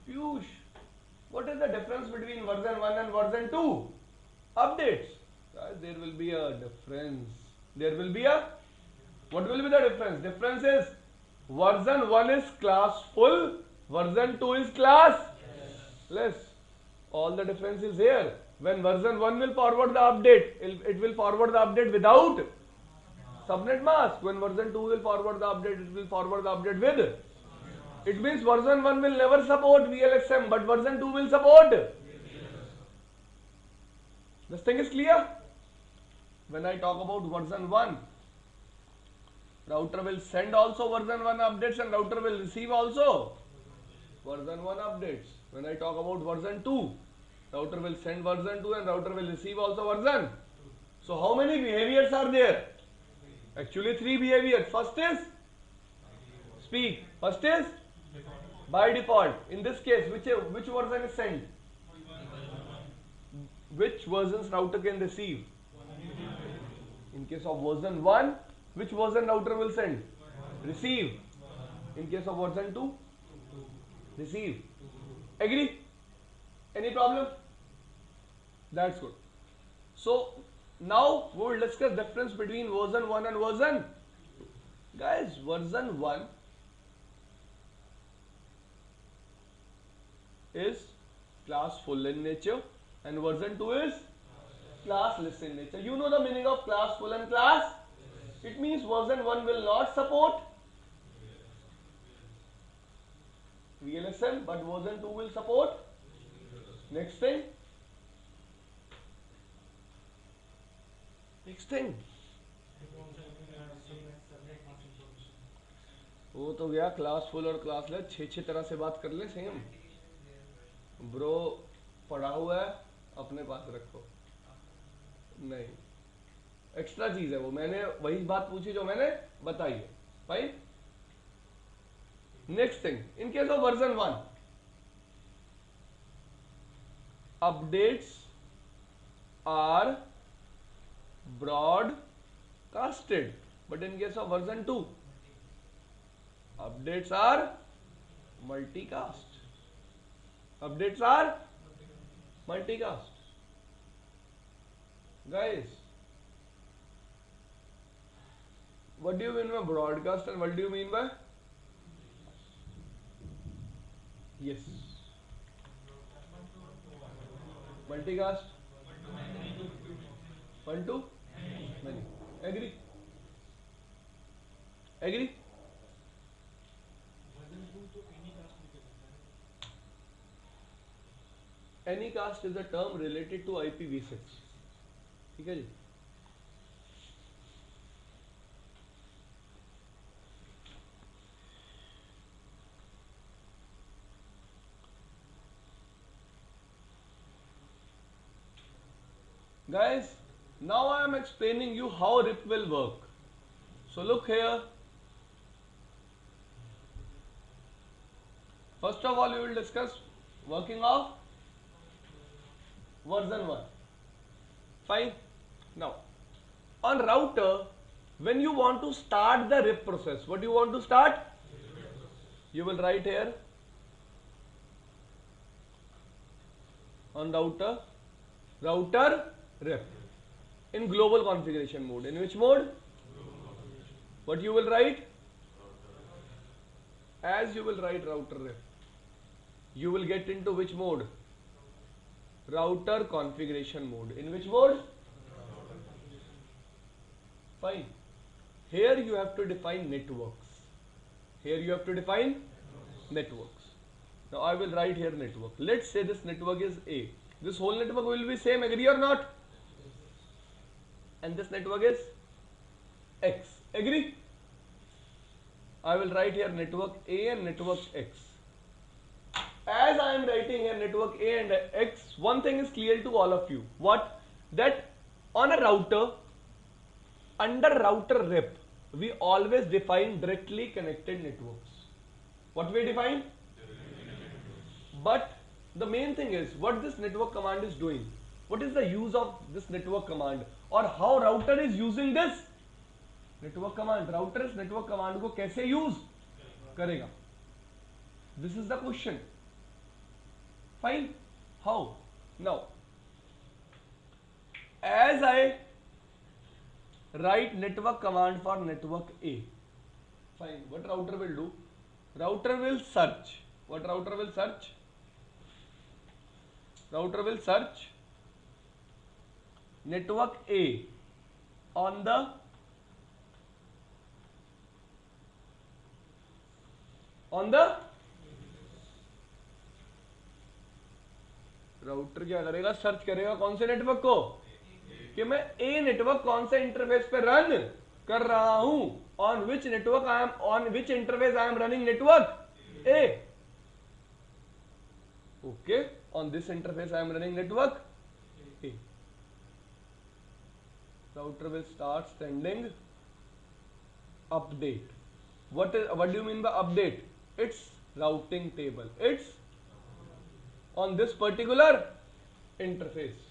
Piyush, what is the difference between version 1 and version 2 updates? Guys, there will be a difference. There will be a, what will be the difference? Difference is version 1 is class full Version 2 is classless. All the difference is here. When version 1 will forward the update, it will forward the update without subnet mask. When version 2 will forward the update, it will forward the update with. It means version 1 will never support VLSM, but version 2 will support. This thing is clear? When I talk about version 1, router will send also version 1 updates and router will receive also version 1 updates. When I talk about version 2, router will send version 2 and router will receive also version. So how many behaviors are there? Actually 3 behaviors. First is speak. First is by default. In this case, which version is sent? Which versions router can receive? In case of version 1, which version router will send? Receive. In case of version 2, receive. Agree? Any problem? That's good. So now we will discuss difference between version 1 and version 2. Guys, version 1 is classful in nature and version 2 is classless in nature. You know the meaning of classful and class? It means version 1 will not support VLSM, but version 2 will support. Next thing. वो तो गया classful और classless, 6 तरह से बात कर ले same. Bro पढ़ा हुआ है, अपने पास रखो। नहीं, एक्स्ट्रा चीज है वो, मैंने वही बात पूछी जो मैंने बताई है। Fine. Next thing, in case of version 1, updates are broadcasted, but in case of version 2, updates are multicast. Updates are multicast. Guys, what do you mean by broadcast and what do you mean by? Yes. Multicast. One to many. Agree? Agree? Anycast is a term related to IPv6. ठीक है जी? Guys, now I am explaining you how RIP will work. So look here. First of all, we will discuss working of version 1. Fine. Now, on router, when you want to start the RIP process, what do you want to start? You will write here on router RIP in global configuration mode. In which mode? What you will write? As you will write router RIP, you will get into which mode? Router configuration mode. In which mode? Fine. Here you have to define networks. Here you have to define networks. Now I will write here network. Let's say this network is A. This whole network will be same, agree or not? And this network is X. Agree? I will write here network A and network X. As I am writing here network A and X, one thing is clear to all of you. What? That on a router, under router RIP, we always define directly connected networks. What we define? But the main thing is what this network command is doing. What is the use of this network command, or how router is using this network command? Router इस network command को कैसे use करेगा? This is the question. Fine. How? Now, as I write network command for network A, fine. What router will do? Router will search What router will search? Router will search network A on the router क्या करेगा? Search करेगा कौन से network को, कि मैं a network कौन से इंटरफेस पे रन कर रहा हूं, on which network I am, on which interface I am running network A. Okay, on this interface I am running network A. Router will start sending update. What do you mean by update? It's routing table. It's on this particular interface.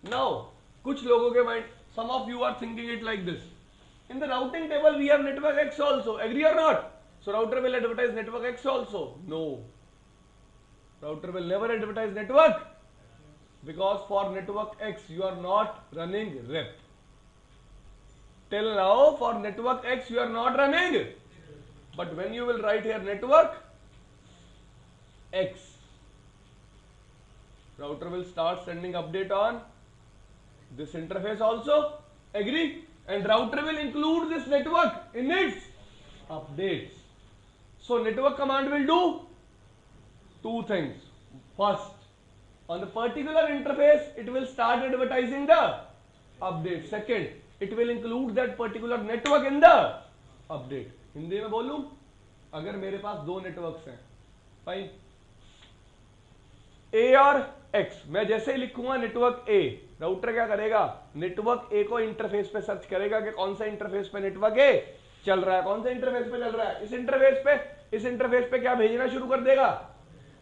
Now, कुछ लोगों के mind, some of you are thinking it like this. In the routing table we have network X also. Agree or not? So router will advertise network X also. No. Router will never advertise network, because for network X you are not running rep. Till now for network X you are not running, but when you will write here network X, router will start sending update on this interface also. Agree? And router will include this network in its updates. So network command will do two things. First, on the particular interface it will start advertising the update. Second, it will include that particular network in the update. Hindi में बोलूं, अगर मेरे पास दो networks हैं, fine, ए और x, मैं जैसे ही लिखूंगा नेटवर्क ए, राउटर क्या करेगा? नेटवर्क ए को इंटरफेस पे सर्च करेगा कि कौन सा इंटरफेस पे नेटवर्क ए चल रहा है, कौन सा इंटरफेस पे चल रहा है, इस इंटरफेस पे क्या भेजना शुरू कर देगा?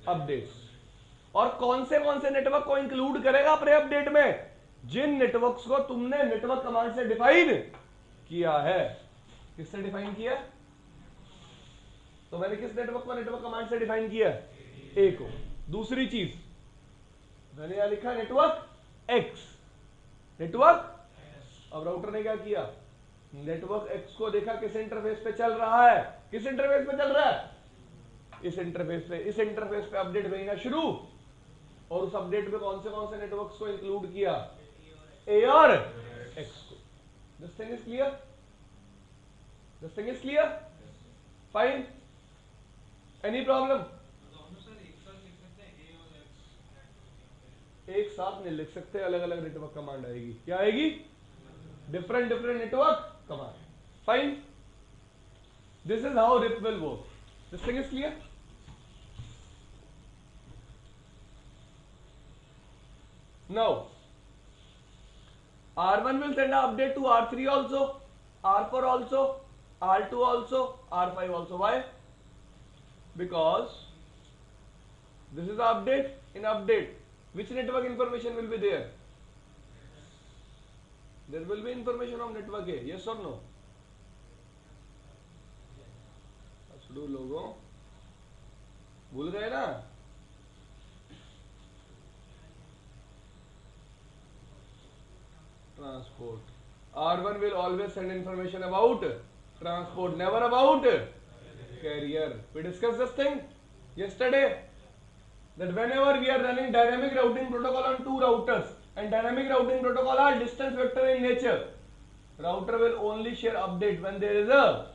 अपडेट्स. और कौन से नेटवर्क को इंक्लूड करेगा अपने अपडेट में? जिन नेटवर्क्स को तुमने नेटवर्क कमांड से डिफाइन किया है. किससे डिफाइन किया? तो मैंने किस नेटवर्क को नेटवर्क कमांड से डिफाइन किया? ए को. दूसरी चीज मैंने यहां लिखा नेटवर्क एक्स, नेटवर्क. अब राउटर ने क्या किया? नेटवर्क एक्स को देखा किस इंटरफेस पे चल रहा है, किस इंटरफेस पे चल रहा है? इस इंटरफेस पे अपडेट भेजना शुरू. और उस अपडेट में कौन से नेटवर्क्स को इंक्लूड किया? ए और एक्स को. This thing is clear? This thing is clear? Fine. Any problem? दोनों सर एक साथ लिख सकते हैं, ए और एक्स. एक साथ नहीं लिख सकते, अलग अलग नेटवर्क कमांड आएगी. क्या आएगी? Different network command. Fine. This is how RIP will work. This thing is clear? Now, R1 will send an update to R3 also, R4 also, R2 also, R5 also. Why? Because this is the update. In update, which network information will be there? There will be information of network A. Yes or no? असडू लोगों भूल गए ना? Transport. R1 will always send information about transport, never about carrier. We discussed this thing yesterday, that whenever we are running dynamic routing protocol on two routers, and dynamic routing protocol are distance vector in nature, router will only share update when there is a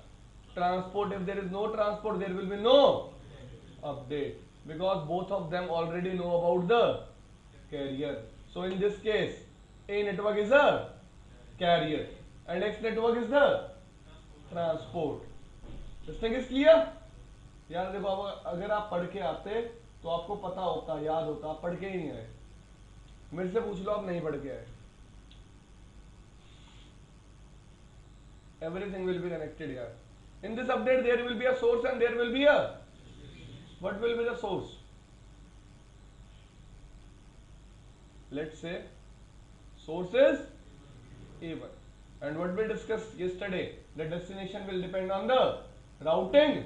transport. If there is no transport, there will be no update, because both of them already know about the carrier. So in this case, A network is a carrier and X network is the transport. This thing is clear? यार देखो, अगर आप पढ़ के आते तो आपको पता होता, याद होता. आप पढ़ के ही नहीं आए. मेरे से पूछ लो, आप नहीं पढ़ के आए. Everything will be connected here. In this update there will be a source and there will be a, what will be the source? Let's say source is A1, and what we discussed yesterday, the destination will depend on the routing.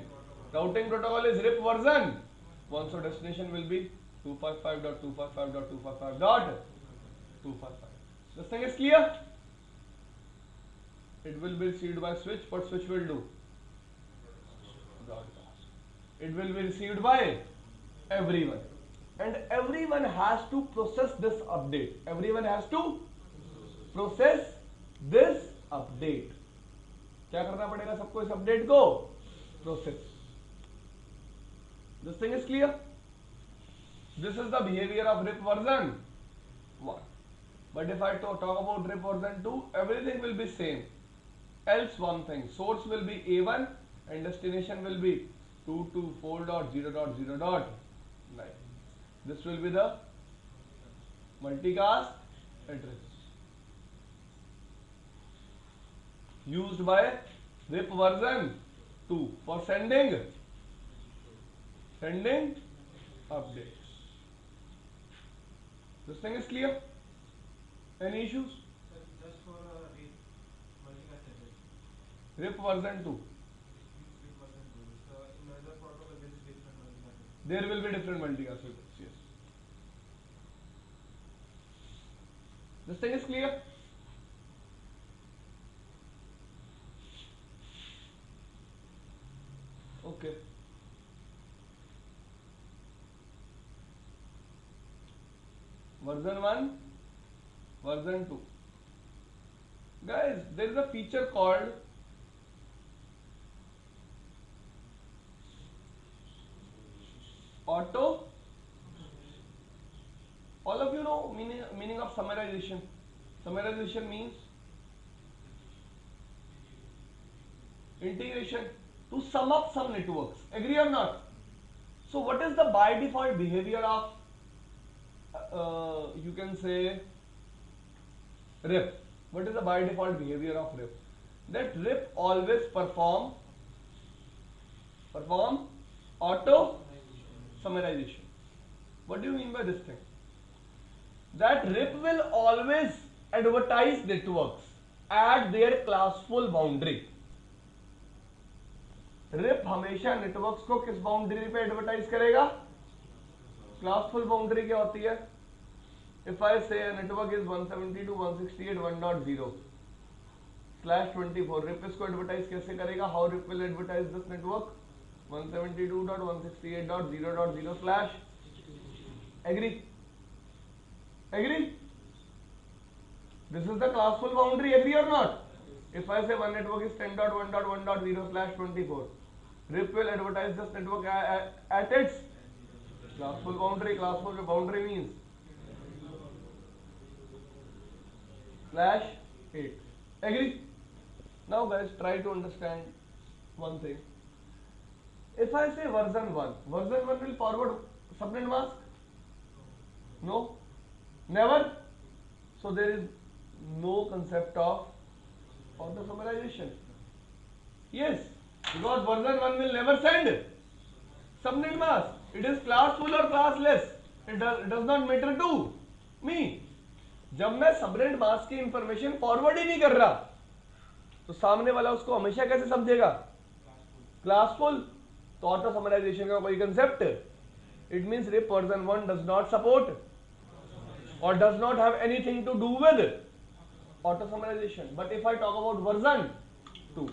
Routing protocol is RIP version 1, so destination will be 255.255.255.255. This thing is clear? It will be received by switch. What switch will do? Broadcast. It will be received by everyone, and everyone has to process this update. Everyone has to process this update. क्या करना पड़ेगा सबको इस update को process. This thing is clear. This is the behavior of RIP version 1. But if I talk about RIP version 2, everything will be same. Else one thing, source will be A1 and destination will be 224.0.0.9. This will be the multicast address used by RIP version 2 for sending updates. This thing is clear? Any issues? Just for read multicast address. RIP version 2. It wasn't good. So in other protocol there is different multicast address. There will be different multicast address. Yes. This thing is clear? Okay. Version 1, version 2. Guys, there is a feature called auto. All of you know meaning of summarization. Summarization means integration to sum up some networks. Agree or not? So what is the by default behavior of you can say RIP? What is the by default behavior of RIP? That RIP always perform auto summarization. What do you mean by this thing? That RIP will always advertise networks at their classful boundary. RIP हमेशा networks को किस boundary पे advertise करेगा? Classful boundary क्या होती है? If I say a network is 172.168.1.0/24, RIP इसको advertise कैसे करेगा? How RIP will advertise this network? 172.168.0.0/. Agree? This is the classful boundary. Agree or not? If I say one network is 10.1.1.0/24, RIP will advertise this network at its classful boundary. Classful boundary means /8. Agree? Now guys, try to understand one thing. If I say version 1 will forward subnet mask? No? Never? So there is no concept of auto summarization. Yes, because version 1 will never send subnet mask. It is classful or classless. It does not matter to me. जब मैं subnet mask की information forward ही नहीं कर रहा तो सामने वाला उसको हमेशा कैसे समझेगा? क्लासफुल. तो ऑटो समराइजेशन का कोई concept? It means RIP version 1 does not support or does not have anything to do with auto summarization. But if I talk about version 2,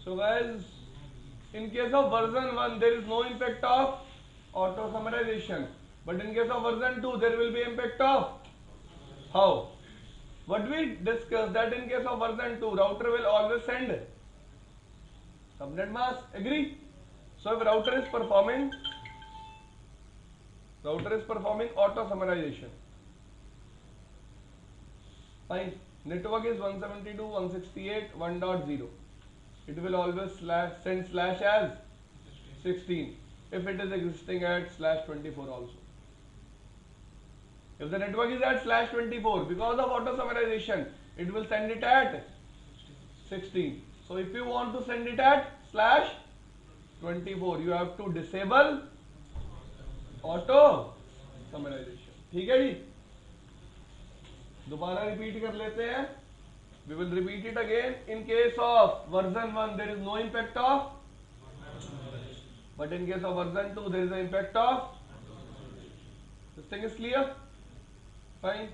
so guys, in case of version 1 there is no impact of auto summarization, but in case of version 2 there will be impact of how? What we discussed that in case of version 2 router will always send subnet mask. Agree? So if router is performing auto summarization, fine, network is 172.168.1.0, it will always send slash as 16 if it is existing at /24 also. If the network is at /24, because of auto summarization, it will send it at 16. So if you want to send it at /24, you have to disable auto summarization. ठीक है जी? दोबारा repeat कर लेते हैं. We will repeat it again. In case of version 1, there is no impact of, but in case of version 2, there is an impact of. This thing is clear? Fine.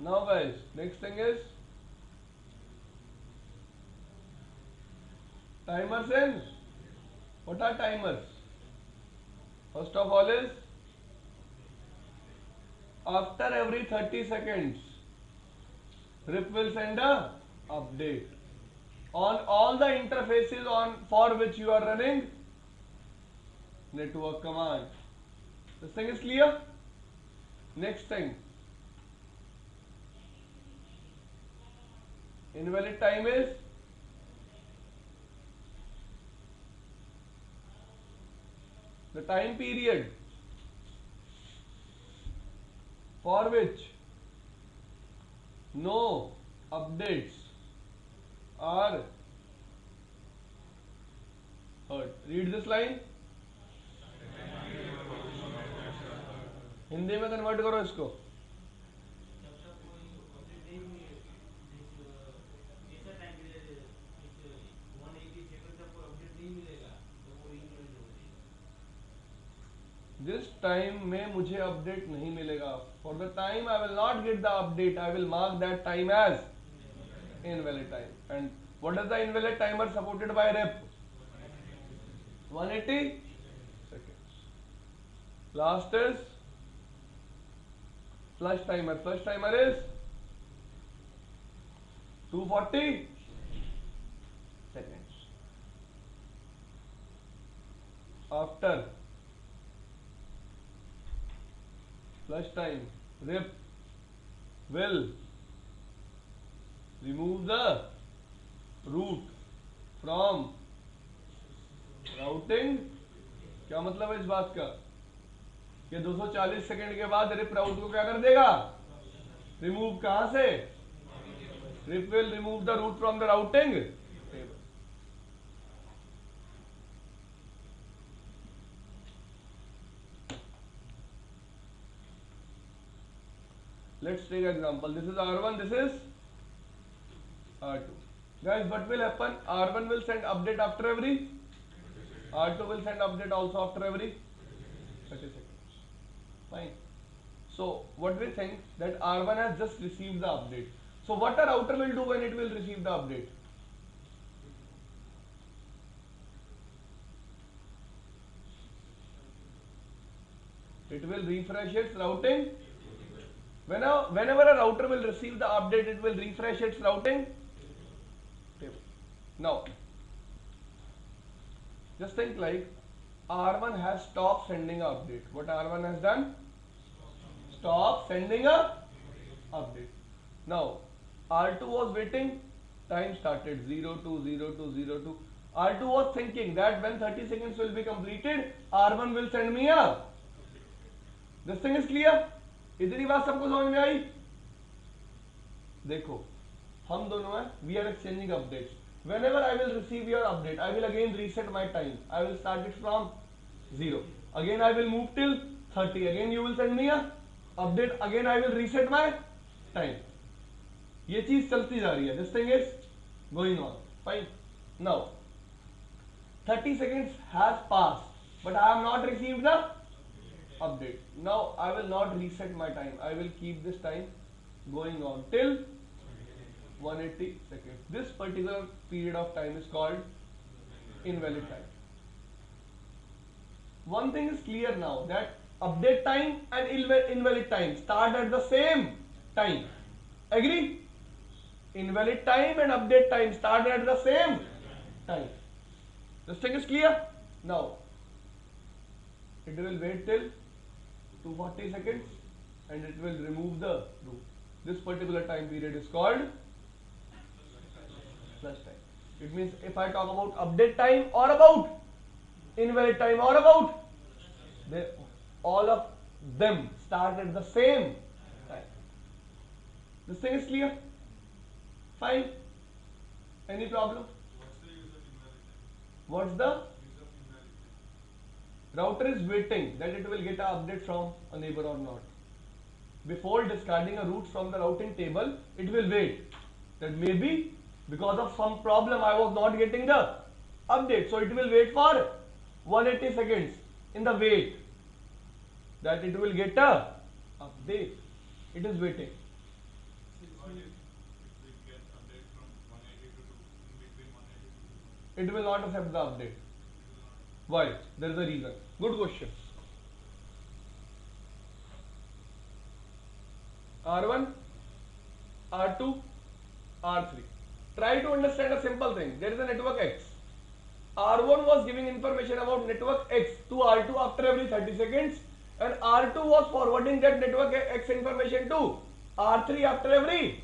Now guys, next thing is timers in. What are timers? First of all is after every 30 seconds RIP will send a update on all the interfaces on for which you are running network command. This thing is clear? Next thing, invalid time is the time period for which no updates are heard. Read this line. Hindi में convert करो इसको. जब तक कोई update नहीं मिले ऐसा time period 180 second तक कोई अपडेट नहीं मिलेगा तो वो इनवैलिड हो जाएगा. This time में मुझे अपडेट नहीं मिलेगा. For the time I will not get the update, I will mark that time as invalid time. And what is the invalid timer supported by RIP? 180 seconds. Last is flush timer. Flush timer is 240 seconds. After flush time, RIP will remove the root from routing. क्या मतलब है इस बात का कि 240 second के बाद RIP राउट को क्या कर देगा? रिमूव. कहां से? RIP will remove the root from the routing table. Let's take an example. This is R1, this is R2. Guys, what will happen? R1 will send update after every, R2 will send update also after every 30 seconds. Fine. So what we think that R1 has just received the update. So what a router will do when it will receive the update? It will refresh its routing. Whenever a router will receive the update, it will refresh its routing table. Now, just think like R1 has stopped sending an update. What R1 has done? Stop sending a update. Now, R2 was waiting, time started 020202. R2 was thinking that when 30 seconds will be completed, R1 will send me a. This thing is clear? इतनी बात सबको समझ में आई? देखो, हम दोनों हैं, we are exchanging updates. Whenever I will receive your update, I will again reset my time. I will start it from 0. Again I will move till 30. Again you will send me a update. Again I will reset my time. ये चीज चलती जा रही है. This thing is going on. Fine. Now, 30 seconds has passed, but I have not received the update. Now I will not reset my time. I will keep this time going on till 180 seconds. This particular period of time is called invalid time. One thing is clear now that update time and invalid time start at the same time. Agree? Invalid time and update time start at the same time. This thing is clear? Now it will wait till 240 seconds and it will remove the root. This particular time period is called flush time. It means if I talk about update time or about invalid time or about, all of them start at the same time. This thing is clear? Fine. Any problem? What's the router is waiting that it will get an update from a neighbor or not. Before discarding a root from the routing table, it will wait that maybe because of some problem I was not getting the update. So it will wait for 180 seconds in the wait that it will get a update. It is waiting. it will not accept the update. Why? There is a reason. Good question. R1, R2, R3. Try to understand a simple thing. There is a network X. R1 was giving information about network X to R2 after every 30 seconds, and R2 was forwarding that network X information to R3 after every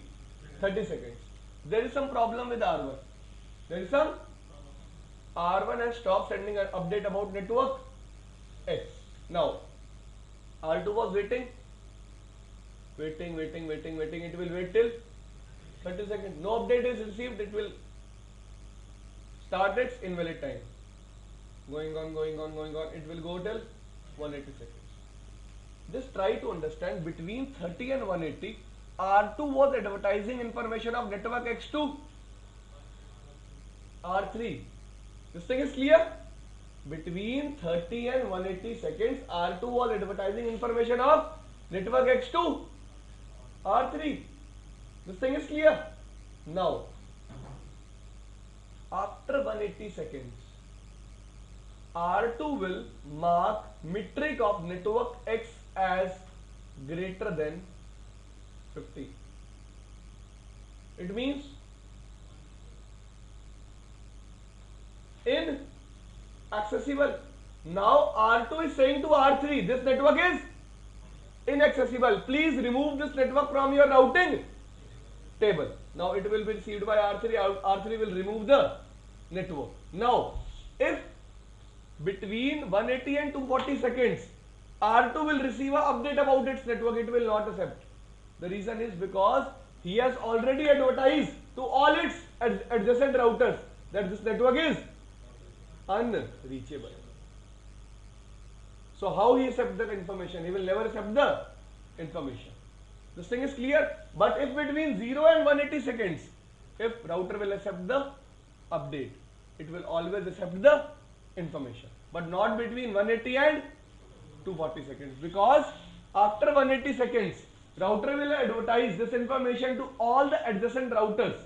30 seconds. There is some problem with R1. There is some R1 has stopped sending an update about network X. Now R2 was waiting. It will wait till 30 seconds. No update is received. It will start its invalid time. Going on. It will go till 180 seconds. Just try to understand, between 30 and 180, R2 was advertising information of network X to R3. This thing is clear? Between 30 and 180 seconds, R2 was advertising information of network X to R3. This thing is clear? Now, after 180 seconds, R2 will mark metric of network X as greater than 50. It means inaccessible. Now R2 is saying to R3, this network is inaccessible. Please remove this network from your routing table. Now it will be received by R3. R3 will remove the network. Now, if between 180 and 240 seconds, R2 will receive an update about its network, it will not accept. The reason is because he has already advertised to all its adjacent routers that this network is unreachable. So how he accept that information? He will never accept the information. This thing is clear. But if between 0 and 180 seconds, if router will accept the update, it will always accept the information. But not between 180 and 240 seconds, because after 180 seconds, router will advertise this information to all the adjacent routers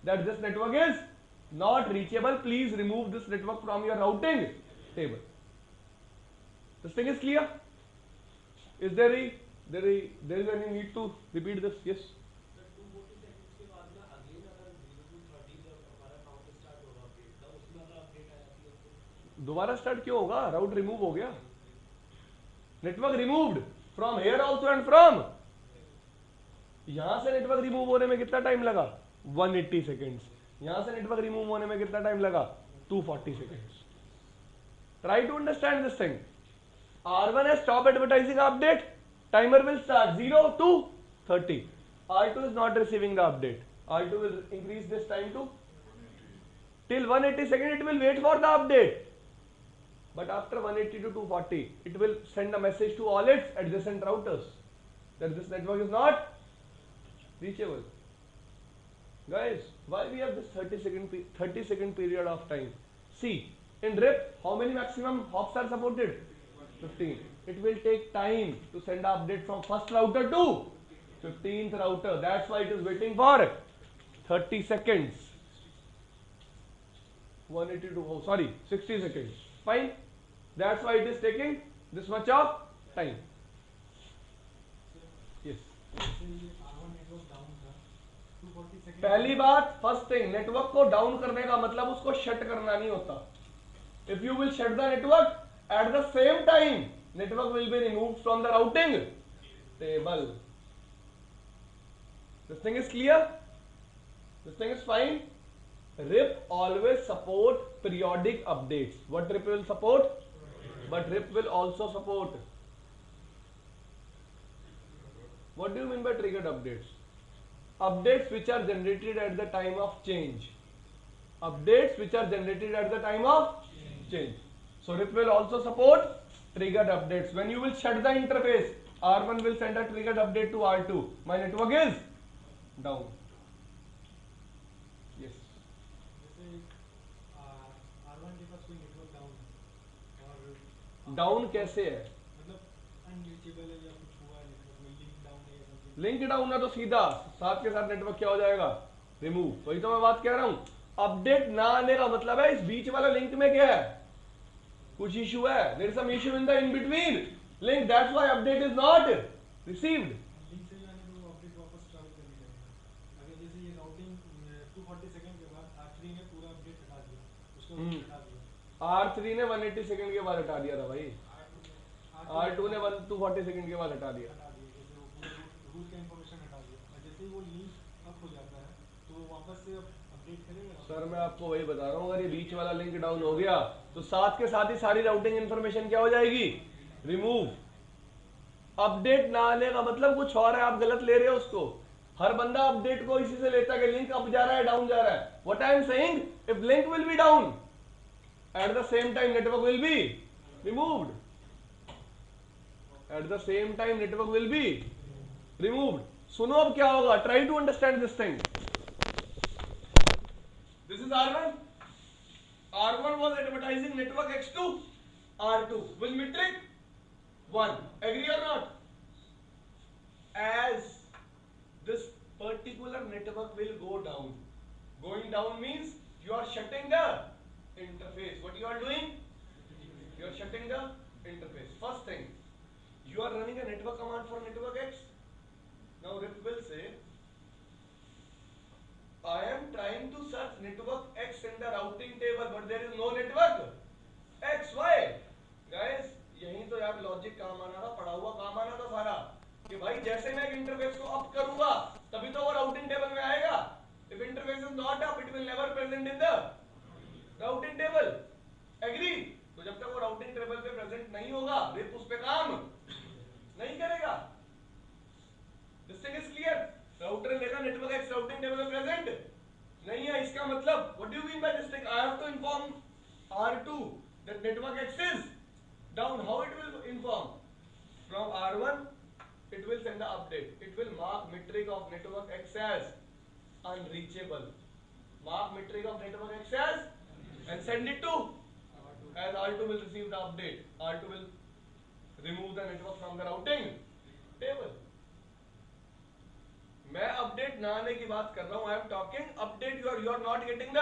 that this network is not reachable. Please remove this network from your routing table. This thing is clear? Is there any need to repeat this? Yes. दोबारा start क्यों होगा? राउट remove हो गया. Network removed from here also and from. यहां से network remove होने में कितना टाइम लगा? 180 सेकेंड्स. यहां से नेटवर्क रिमूव होने में कितना टाइम लगा? 240 seconds. Try to understand this thing. R1 has stopped advertising update. Timer will start 0 to 30. R2 is not receiving the update. R2 will increase this time to till 180 seconds. It will wait for the update. But after 180 to 240, it will send a message to all its adjacent routers that this network is not reachable. Guys, why we have this 30 second period of time? See, in RIP, how many maximum hops are supported? 15. It will take time to send an update from first router to 15th router. That's why it is waiting for 30 seconds. 60 seconds. Fine. That's why it is taking this much of time. Yes. पहली बात, first thing, network को down करने का मतलब उसको shut करना नहीं होता. If you will shut the network, at the same time, network will be removed from the routing table. This thing is clear? This thing is fine? RIP always support periodic updates. What RIP will support? But RIP will also support. What do you mean by triggered updates? Updates which are generated at the time of change. Updates which are generated at the time of change. So RIP will also support triggered updates. When you will shut the interface, R1 will send a triggered update to R2. My network is down. Yes. R1 के पास कोई network down है और down कैसे है? मतलब unreachable है या कुछ हुआ है नेटवर्क में, लिंक डाउन है या समथिंग. लिंक डाउन है तो सीधा साथ के साथ नेटवर्क क्या हो जाएगा? रिमूव. वही तो मैं बात कह रहा हूँ. अपडेट ना आने का मतलब है इस बीच वाला लिंक में क्या है, कुछ इशू है, there is some issue in the in between link, that's why update is not received. Link से जाने तो वो अपडेट वापस ट्रैवल कर नहीं जाएगा। अगर जैसे ये राउटिंग 240 सेकंड के बाद R3 ने पूरा अपडेट हटा दिया, उसको हटा दिया। R3 ने 180 सेकंड के बाद हटा दिया था भाई, R2 ने 240 सेकंड के बाद हटा दिया। जैसे वो पूरा रूट का इंफॉर्मेशन हटा दिया, और जैसे ही वो लिंक अप हो जाता है तो वो वापस से अपडेट करेगा। सर मैं आपको वही बता रहा हूँ, अगर ये बीच वाला लिंक डाउन हो गया तो साथ के साथ ही सारी राउटिंग इंफॉर्मेशन क्या हो जाएगी, रिमूव। अपडेट ना आने का मतलब कुछ और है, आप गलत ले रहे हो उसको। हर बंदा अपडेट को इसी से लेता है कि लिंक अप जा रहा है डाउन जा रहा है। What I am saying, if link will be down at the same time network will be removed, at the same time network will be removed. सुनो अब क्या होगा, try to understand this thing. This is R1. R1 was advertising network X2, R2 with metric 1. Agree or not? As this particular network will go down. Going down means you are shutting the interface. What you are doing? You are shutting the interface. First thing, you are running a network command for network X. Now RIP will say, I am trying to search network X in the routing table, but there is no network X. Why? Guys, यही तो यार logic काम आना था, पढ़ा हुआ काम आना था सारा, कि भाई जैसे मैं एक इंटरफेस को अप करूंगा तभी तो वो राउटिंग टेबल में आएगा। If interface is not up, it will never present in the routing table. Agree? तो जब तक वो राउटिंग टेबल पे प्रेजेंट नहीं होगा, RIP उस पे काम नहीं करेगा। This thing is clear? Router लेगा नेटवर्क एक्स राउटिंग टेबल में प्रेजेंट नहीं है, इसका मतलब what do you mean by this thing, I have to inform R2 that network X is down. How it will inform, from R1 it will send the update, it will mark metric of network X as unreachable, mark metric of network X as and send it to, as R2 will receive the update, R2 will remove the network from the routing table। मैं update ना आने की बात कर रहा हूं, I am talking update, you are not getting the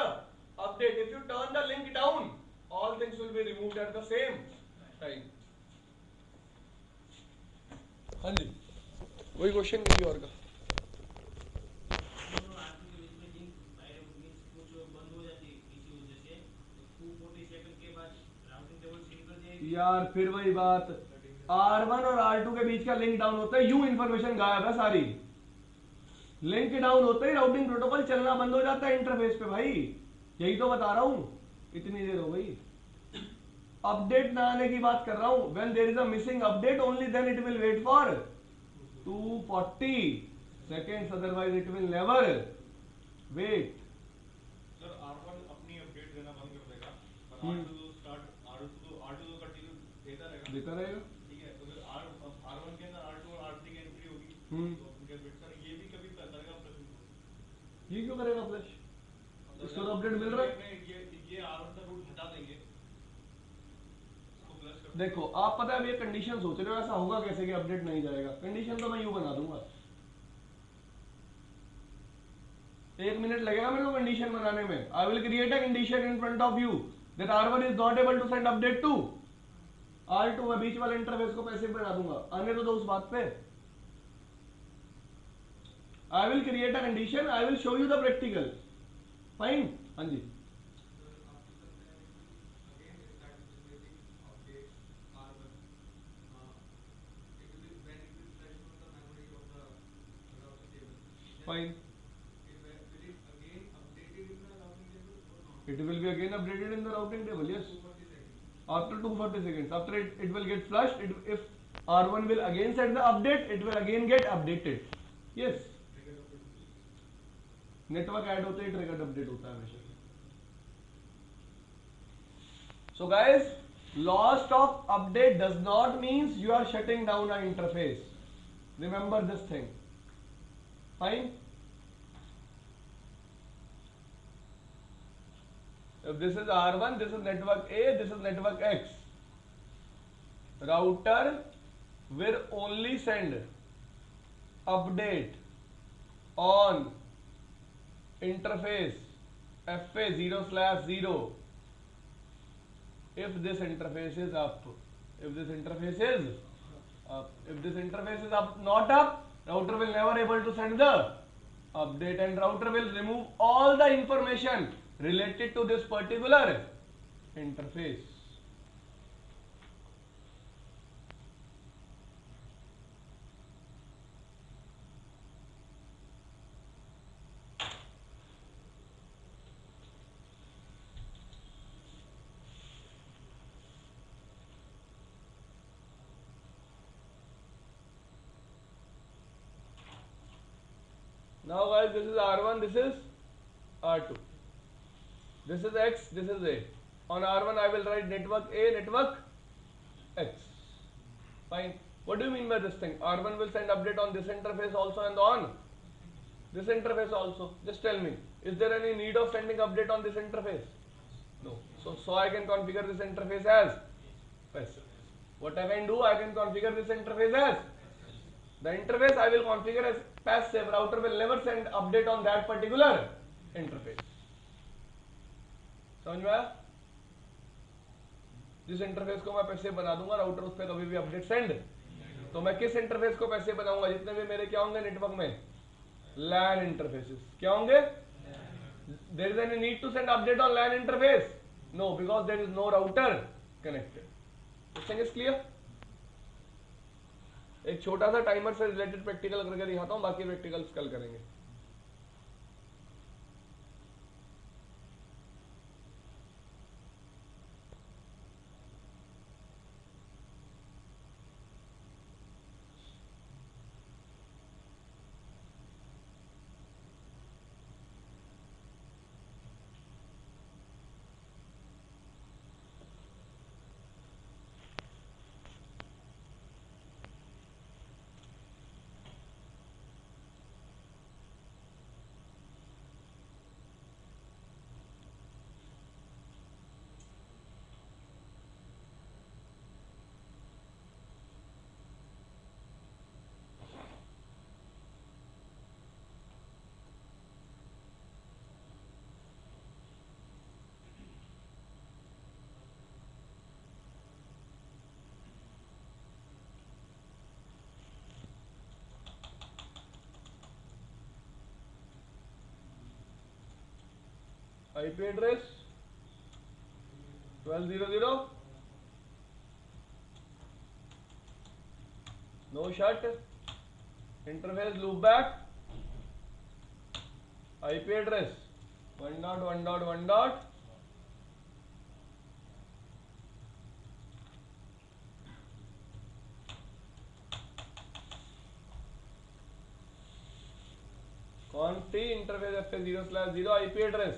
update. If you turn the link down, all things will be removed at the same time. हाँ जी, वही क्वेश्चन किसी और का। यार फिर वही बात, R1 और R2 के बीच का लिंक डाउन होता है, यू इंफॉर्मेशन गायब है सारी। लिंक डाउन होते ही राउटिंग प्रोटोकॉल चलना बंद हो जाता है इंटरफेस पे भाई, यही तो बता रहा हूं, इतनी देर हो गई। अपडेट ना आने की बात कर रहा हूं, when there is a missing update only then it will wait for 240 seconds, otherwise it will never wait. Sir R1 अपनी अपडेट देना बंद कर देगा, पर R2 तो कंटिन्यू देता रहेगा। ठीक है, तो फिर R1 के अंदर R2 और R3 की एंट्री होगी, तो उनके अपडेट सर ये भी कभी करेगा फ्लश, ये क्यों करेगा फ्लश, इसको तो अपडेट मिल रहा है। ये R1 का रूट हटा देंगे, देखो आप पता है अब ये कंडीशन सोच रहे हो, ऐसा होगा कैसे कि अपडेट नहीं जाएगा, कंडीशन तो मैं यूं बना दूंगा, 1 मिनट लगेगा मेरे को कंडीशन बनाने में। I will create a condition in front of you that R1 is not able to send update to R2, मैं बीच वाले इंटरफेस को पैसिव बना दूंगा, आने तो दो उस बात पे। आई will create a condition, I will show you the practical, fine. हाँ जी, fine, it will be again updated in the routing table, yes, after 240 seconds, after it will get flushed, if R1 will again send the update, it will again get updated, yes, network add होते ही triggered update होता है हमेशा। So guys, loss of update does not means you are shutting down an interface, remember this thing, fine। If this is R1, this is network A, this is network X, router will only send update on interface FA0/0 if this interface is up. If this interface is up. If this interface is up, not up, router will never able to send the update, and router will remove all the information related to this particular interface. Now guys, this is R1, this is R2. This is X, this is A. On R1 I will write network A, network X. Fine. What do you mean by this thing? R1 will send update on this interface also and on this interface also. Just tell me, is there any need of sending update on this interface? No. So I can configure this interface as passive. What I can do, I can configure this interface as the interface I will configure as passive. Router will never send update on that particular interface. समझ में आया? जिस interface को मैं passive बना दूंगा, router उस पर कभी भी अपडेट सेंड, तो मैं किस इंटरफेस को पैसिव बनाऊंगा? जितने भी मेरे क्या होंगे नेटवर्क में LAN इंटरफेसेस क्या होंगे? There is any need to send update on LAN interface? No, because there is no router connected. This thing is clear? एक छोटा सा टाइमर से रिलेटेड प्रैक्टिकल करके दिखाता हूँ, बाकी प्रैक्टिकल्स कल करेंगे. IP address 1200, no shut, interface loopback, IP address 1.1.1. const interface FA0/0 IP address.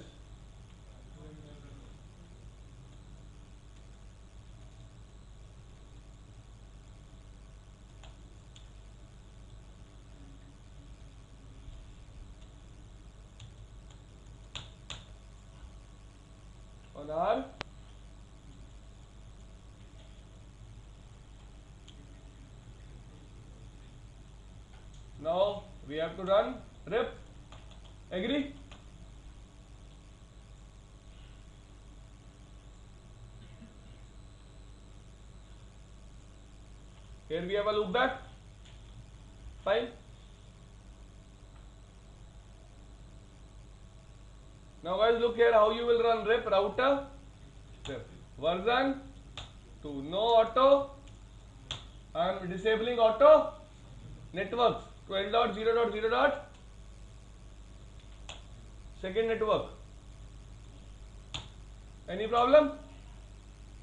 On R now we have to run rip. Agree? Here we have a loopback. Fine. Now guys, look here how you will run rip router. Rip version 2, no auto. I am disabling auto networks 12.0.0. Second network. Any problem?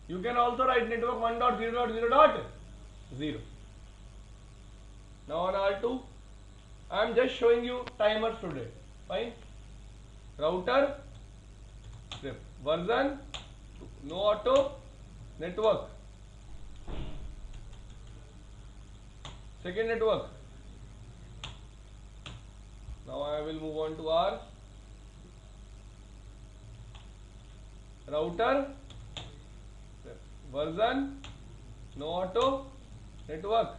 You can also write network 1.0.0.0. Now on R2, I am just showing you timers today. Fine. Router script version 2, no auto network. Second network. Now I will move on to R. Router version no auto network.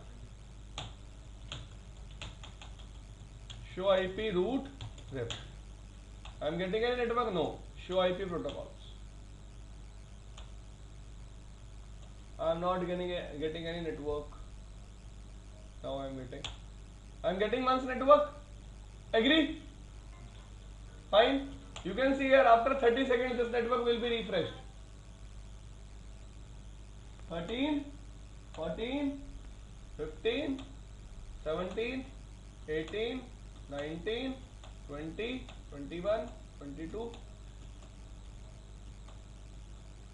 Show IP root rep. I am getting any network? No. show IP protocols. I am not getting any network. Now I am getting one's network. Agree? Fine. You can see here after 30 seconds this network will be refreshed. 13, 14, 15, 17, 18, 19, 20, 21, 22.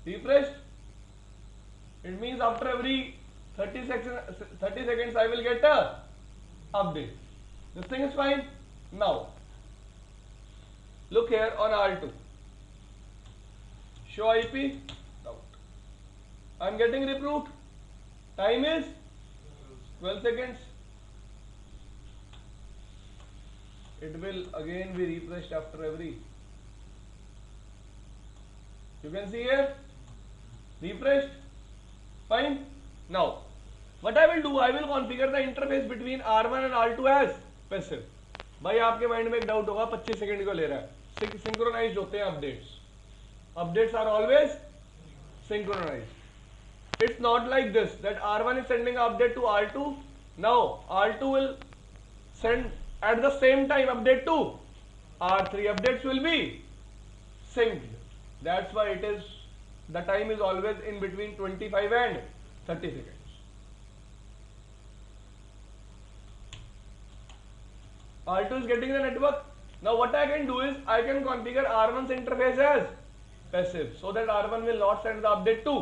Refreshed. It means after every 30 seconds I will get a update. This thing is fine. Now look here on R2. Show IP. Out. I am getting reproot. Time is 12 seconds. It will again be refreshed after every. You can see here. Refreshed. Fine. Now, what I will do, I will configure the interface between R1 and R2 as passive. भाई आपके mind में एक doubt होगा 25 second को ले रहा है. Synchronised होते हैं updates. Updates are always synchronized. It's not like this that R1 is sending an update to R2. Now R2 will send at the same time update to R3. Updates will be synced. That's why it is the time is always in between 25 and 30 seconds. R2 is getting the network. Now what I can do is I can configure R1's interface as passive so that R1 will not send the update to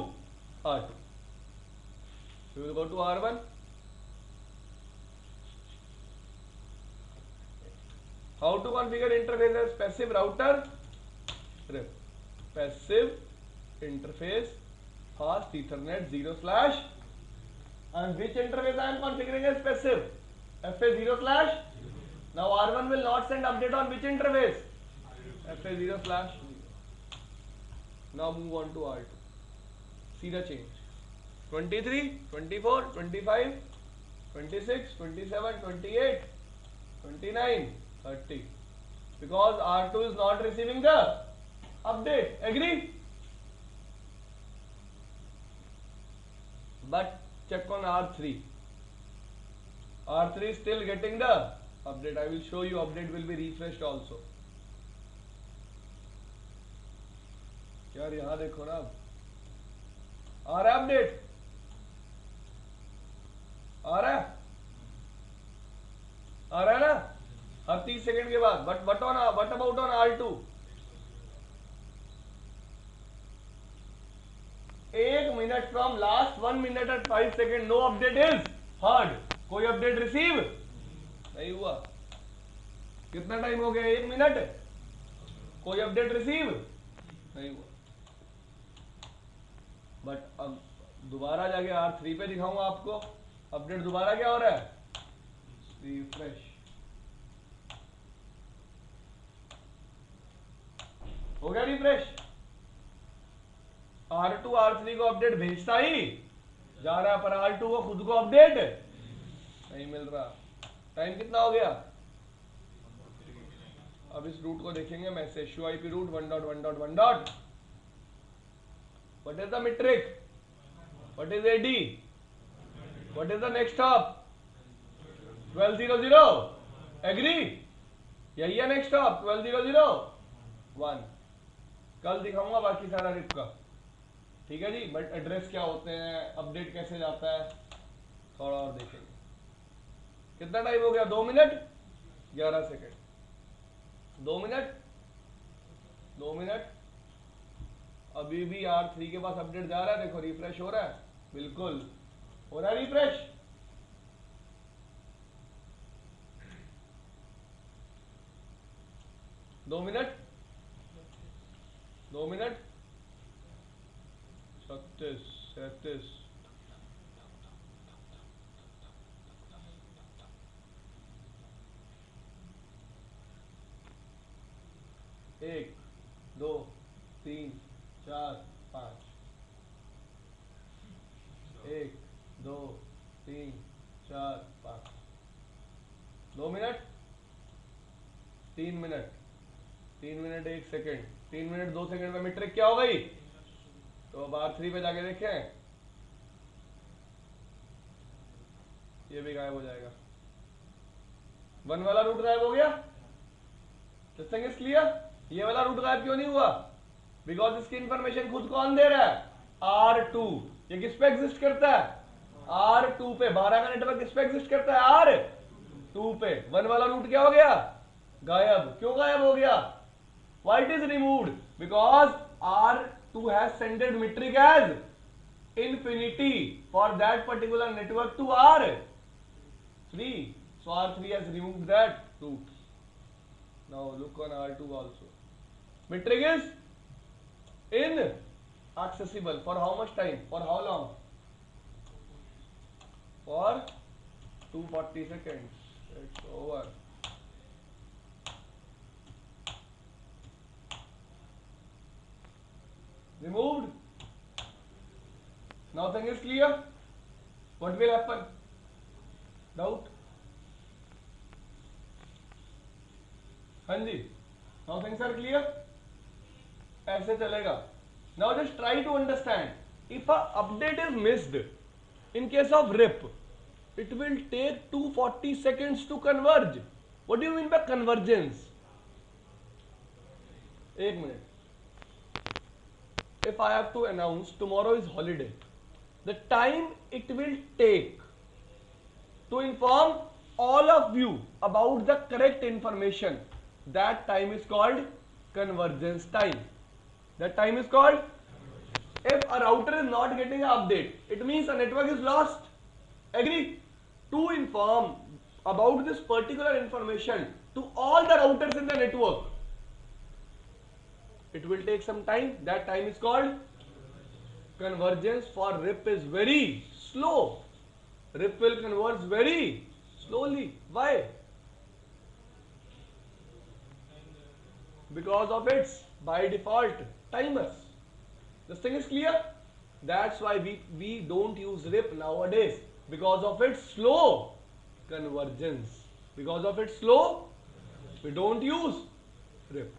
R2. We will go to R1. How to configure interface as passive router? Passive interface fast Ethernet 0/ and which interface I am configuring as passive? FA0/. Now R1 will not send update on which interface? FA0/0. Now move on to R2. See the change. 23, 24, 25, 26, 27, 28, 29, 30. Because R2 is not receiving the update. Agree? But check on R3. R3 is still getting the update. I will show you update will be refreshed also. यार यहाँ देखो ना, आ रहा है update, आ रहा है ना हर 30 second के बाद. But what about on R2? 1 minute from last 1 minute at 5 second no update is heard. कोई अपडेट रिसीव नहीं हुआ. कितना टाइम हो गया? 1 मिनट. कोई अपडेट रिसीव नहीं हुआ. बट अब दोबारा जाके R3 पे दिखाऊंगा आपको अपडेट. दोबारा क्या हो रहा है? रिफ्रेश. हो गया रिफ्रेश. R2 R3 को अपडेट भेजता ही जा रहा है पर R2 को खुद को अपडेट नहीं मिल रहा. टाइम कितना हो गया? अब इस रूट को देखेंगे. Message show IP route 1.1.1. What is the metric? What is AD? What is the next hop? 1200. Agree? यही है नेक्स्ट हॉप 1200 1. कल दिखाऊंगा बाकी सारा रिप का. ठीक है जी. बट एड्रेस क्या होते हैं, अपडेट कैसे जाता है, थोड़ा और देखेंगे. कितना टाइम हो गया? 2 मिनट 11 सेकेंड. 2 minute 2 minute. अभी भी R3 के पास अपडेट जा रहा है. देखो रिफ्रेश हो रहा है. बिल्कुल हो रहा है रिफ्रेश. दो minute 36 37. 1 2 3 4 5. 1 2 3 4 5. 2 minute 3 minute 3 minute 1 second, 3 minute 2 second में मीट्रिक क्या हो गई? तो अब R3 पे जाके देखें, ये भी गायब हो जाएगा। 1 वाला रूट गायब हो गया। This thing is clear. ये वाला रूट गायब क्यों नहीं हुआ? बिकॉज इसकी इंफॉर्मेशन खुद कौन दे रहा है? R2। ये किस पे एग्जिस्ट करता है? R2 पे। 12 का नेटवर्क किस पे एग्जिस्ट करता है? R2 पे। 1 वाला रूट क्या हो गया? गायब। क्यों गायब हो गया? Why it is removed? Because R2 has sent metric as infinity for that particular network to R3. So R3 has removed that root. Now look on R2 also. Metric is inaccessible. For how much time? For how long? For 240 seconds. It's over. Removed. Now thing is clear. What will happen? Doubt? हाँ जी. Now things are clear. ऐसे चलेगा. Now just try to understand. If a update is missed, in case of RIP, it will take 240 seconds to converge. What do you mean by convergence? एक minute. If I have to announce tomorrow is holiday, the time it will take to inform all of you about the correct information, that time is called convergence time. That time is called. If a router is not getting an update, it means a network is lost. Agree? To inform about this particular information to all the routers in the network, it will take some time. That time is called convergence. For RIP is very slow. RIP will converge very slowly. Why? Because of its by default timers. This thing is clear. That's why we don't use RIP nowadays, because of its slow convergence. Because of its slow, we don't use RIP.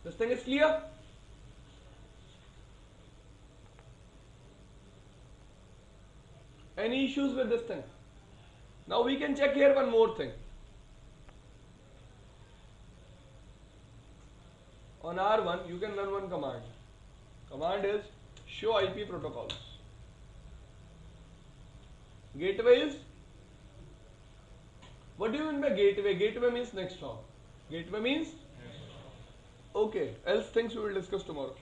This thing is clear. Any issues with this thing? Now we can check here one more thing. On R1 you can run one command. Command is show IP protocols. Gateway is, what do you mean by gateway? Gateway means next hop. Gateway means okay, else things we will discuss tomorrow.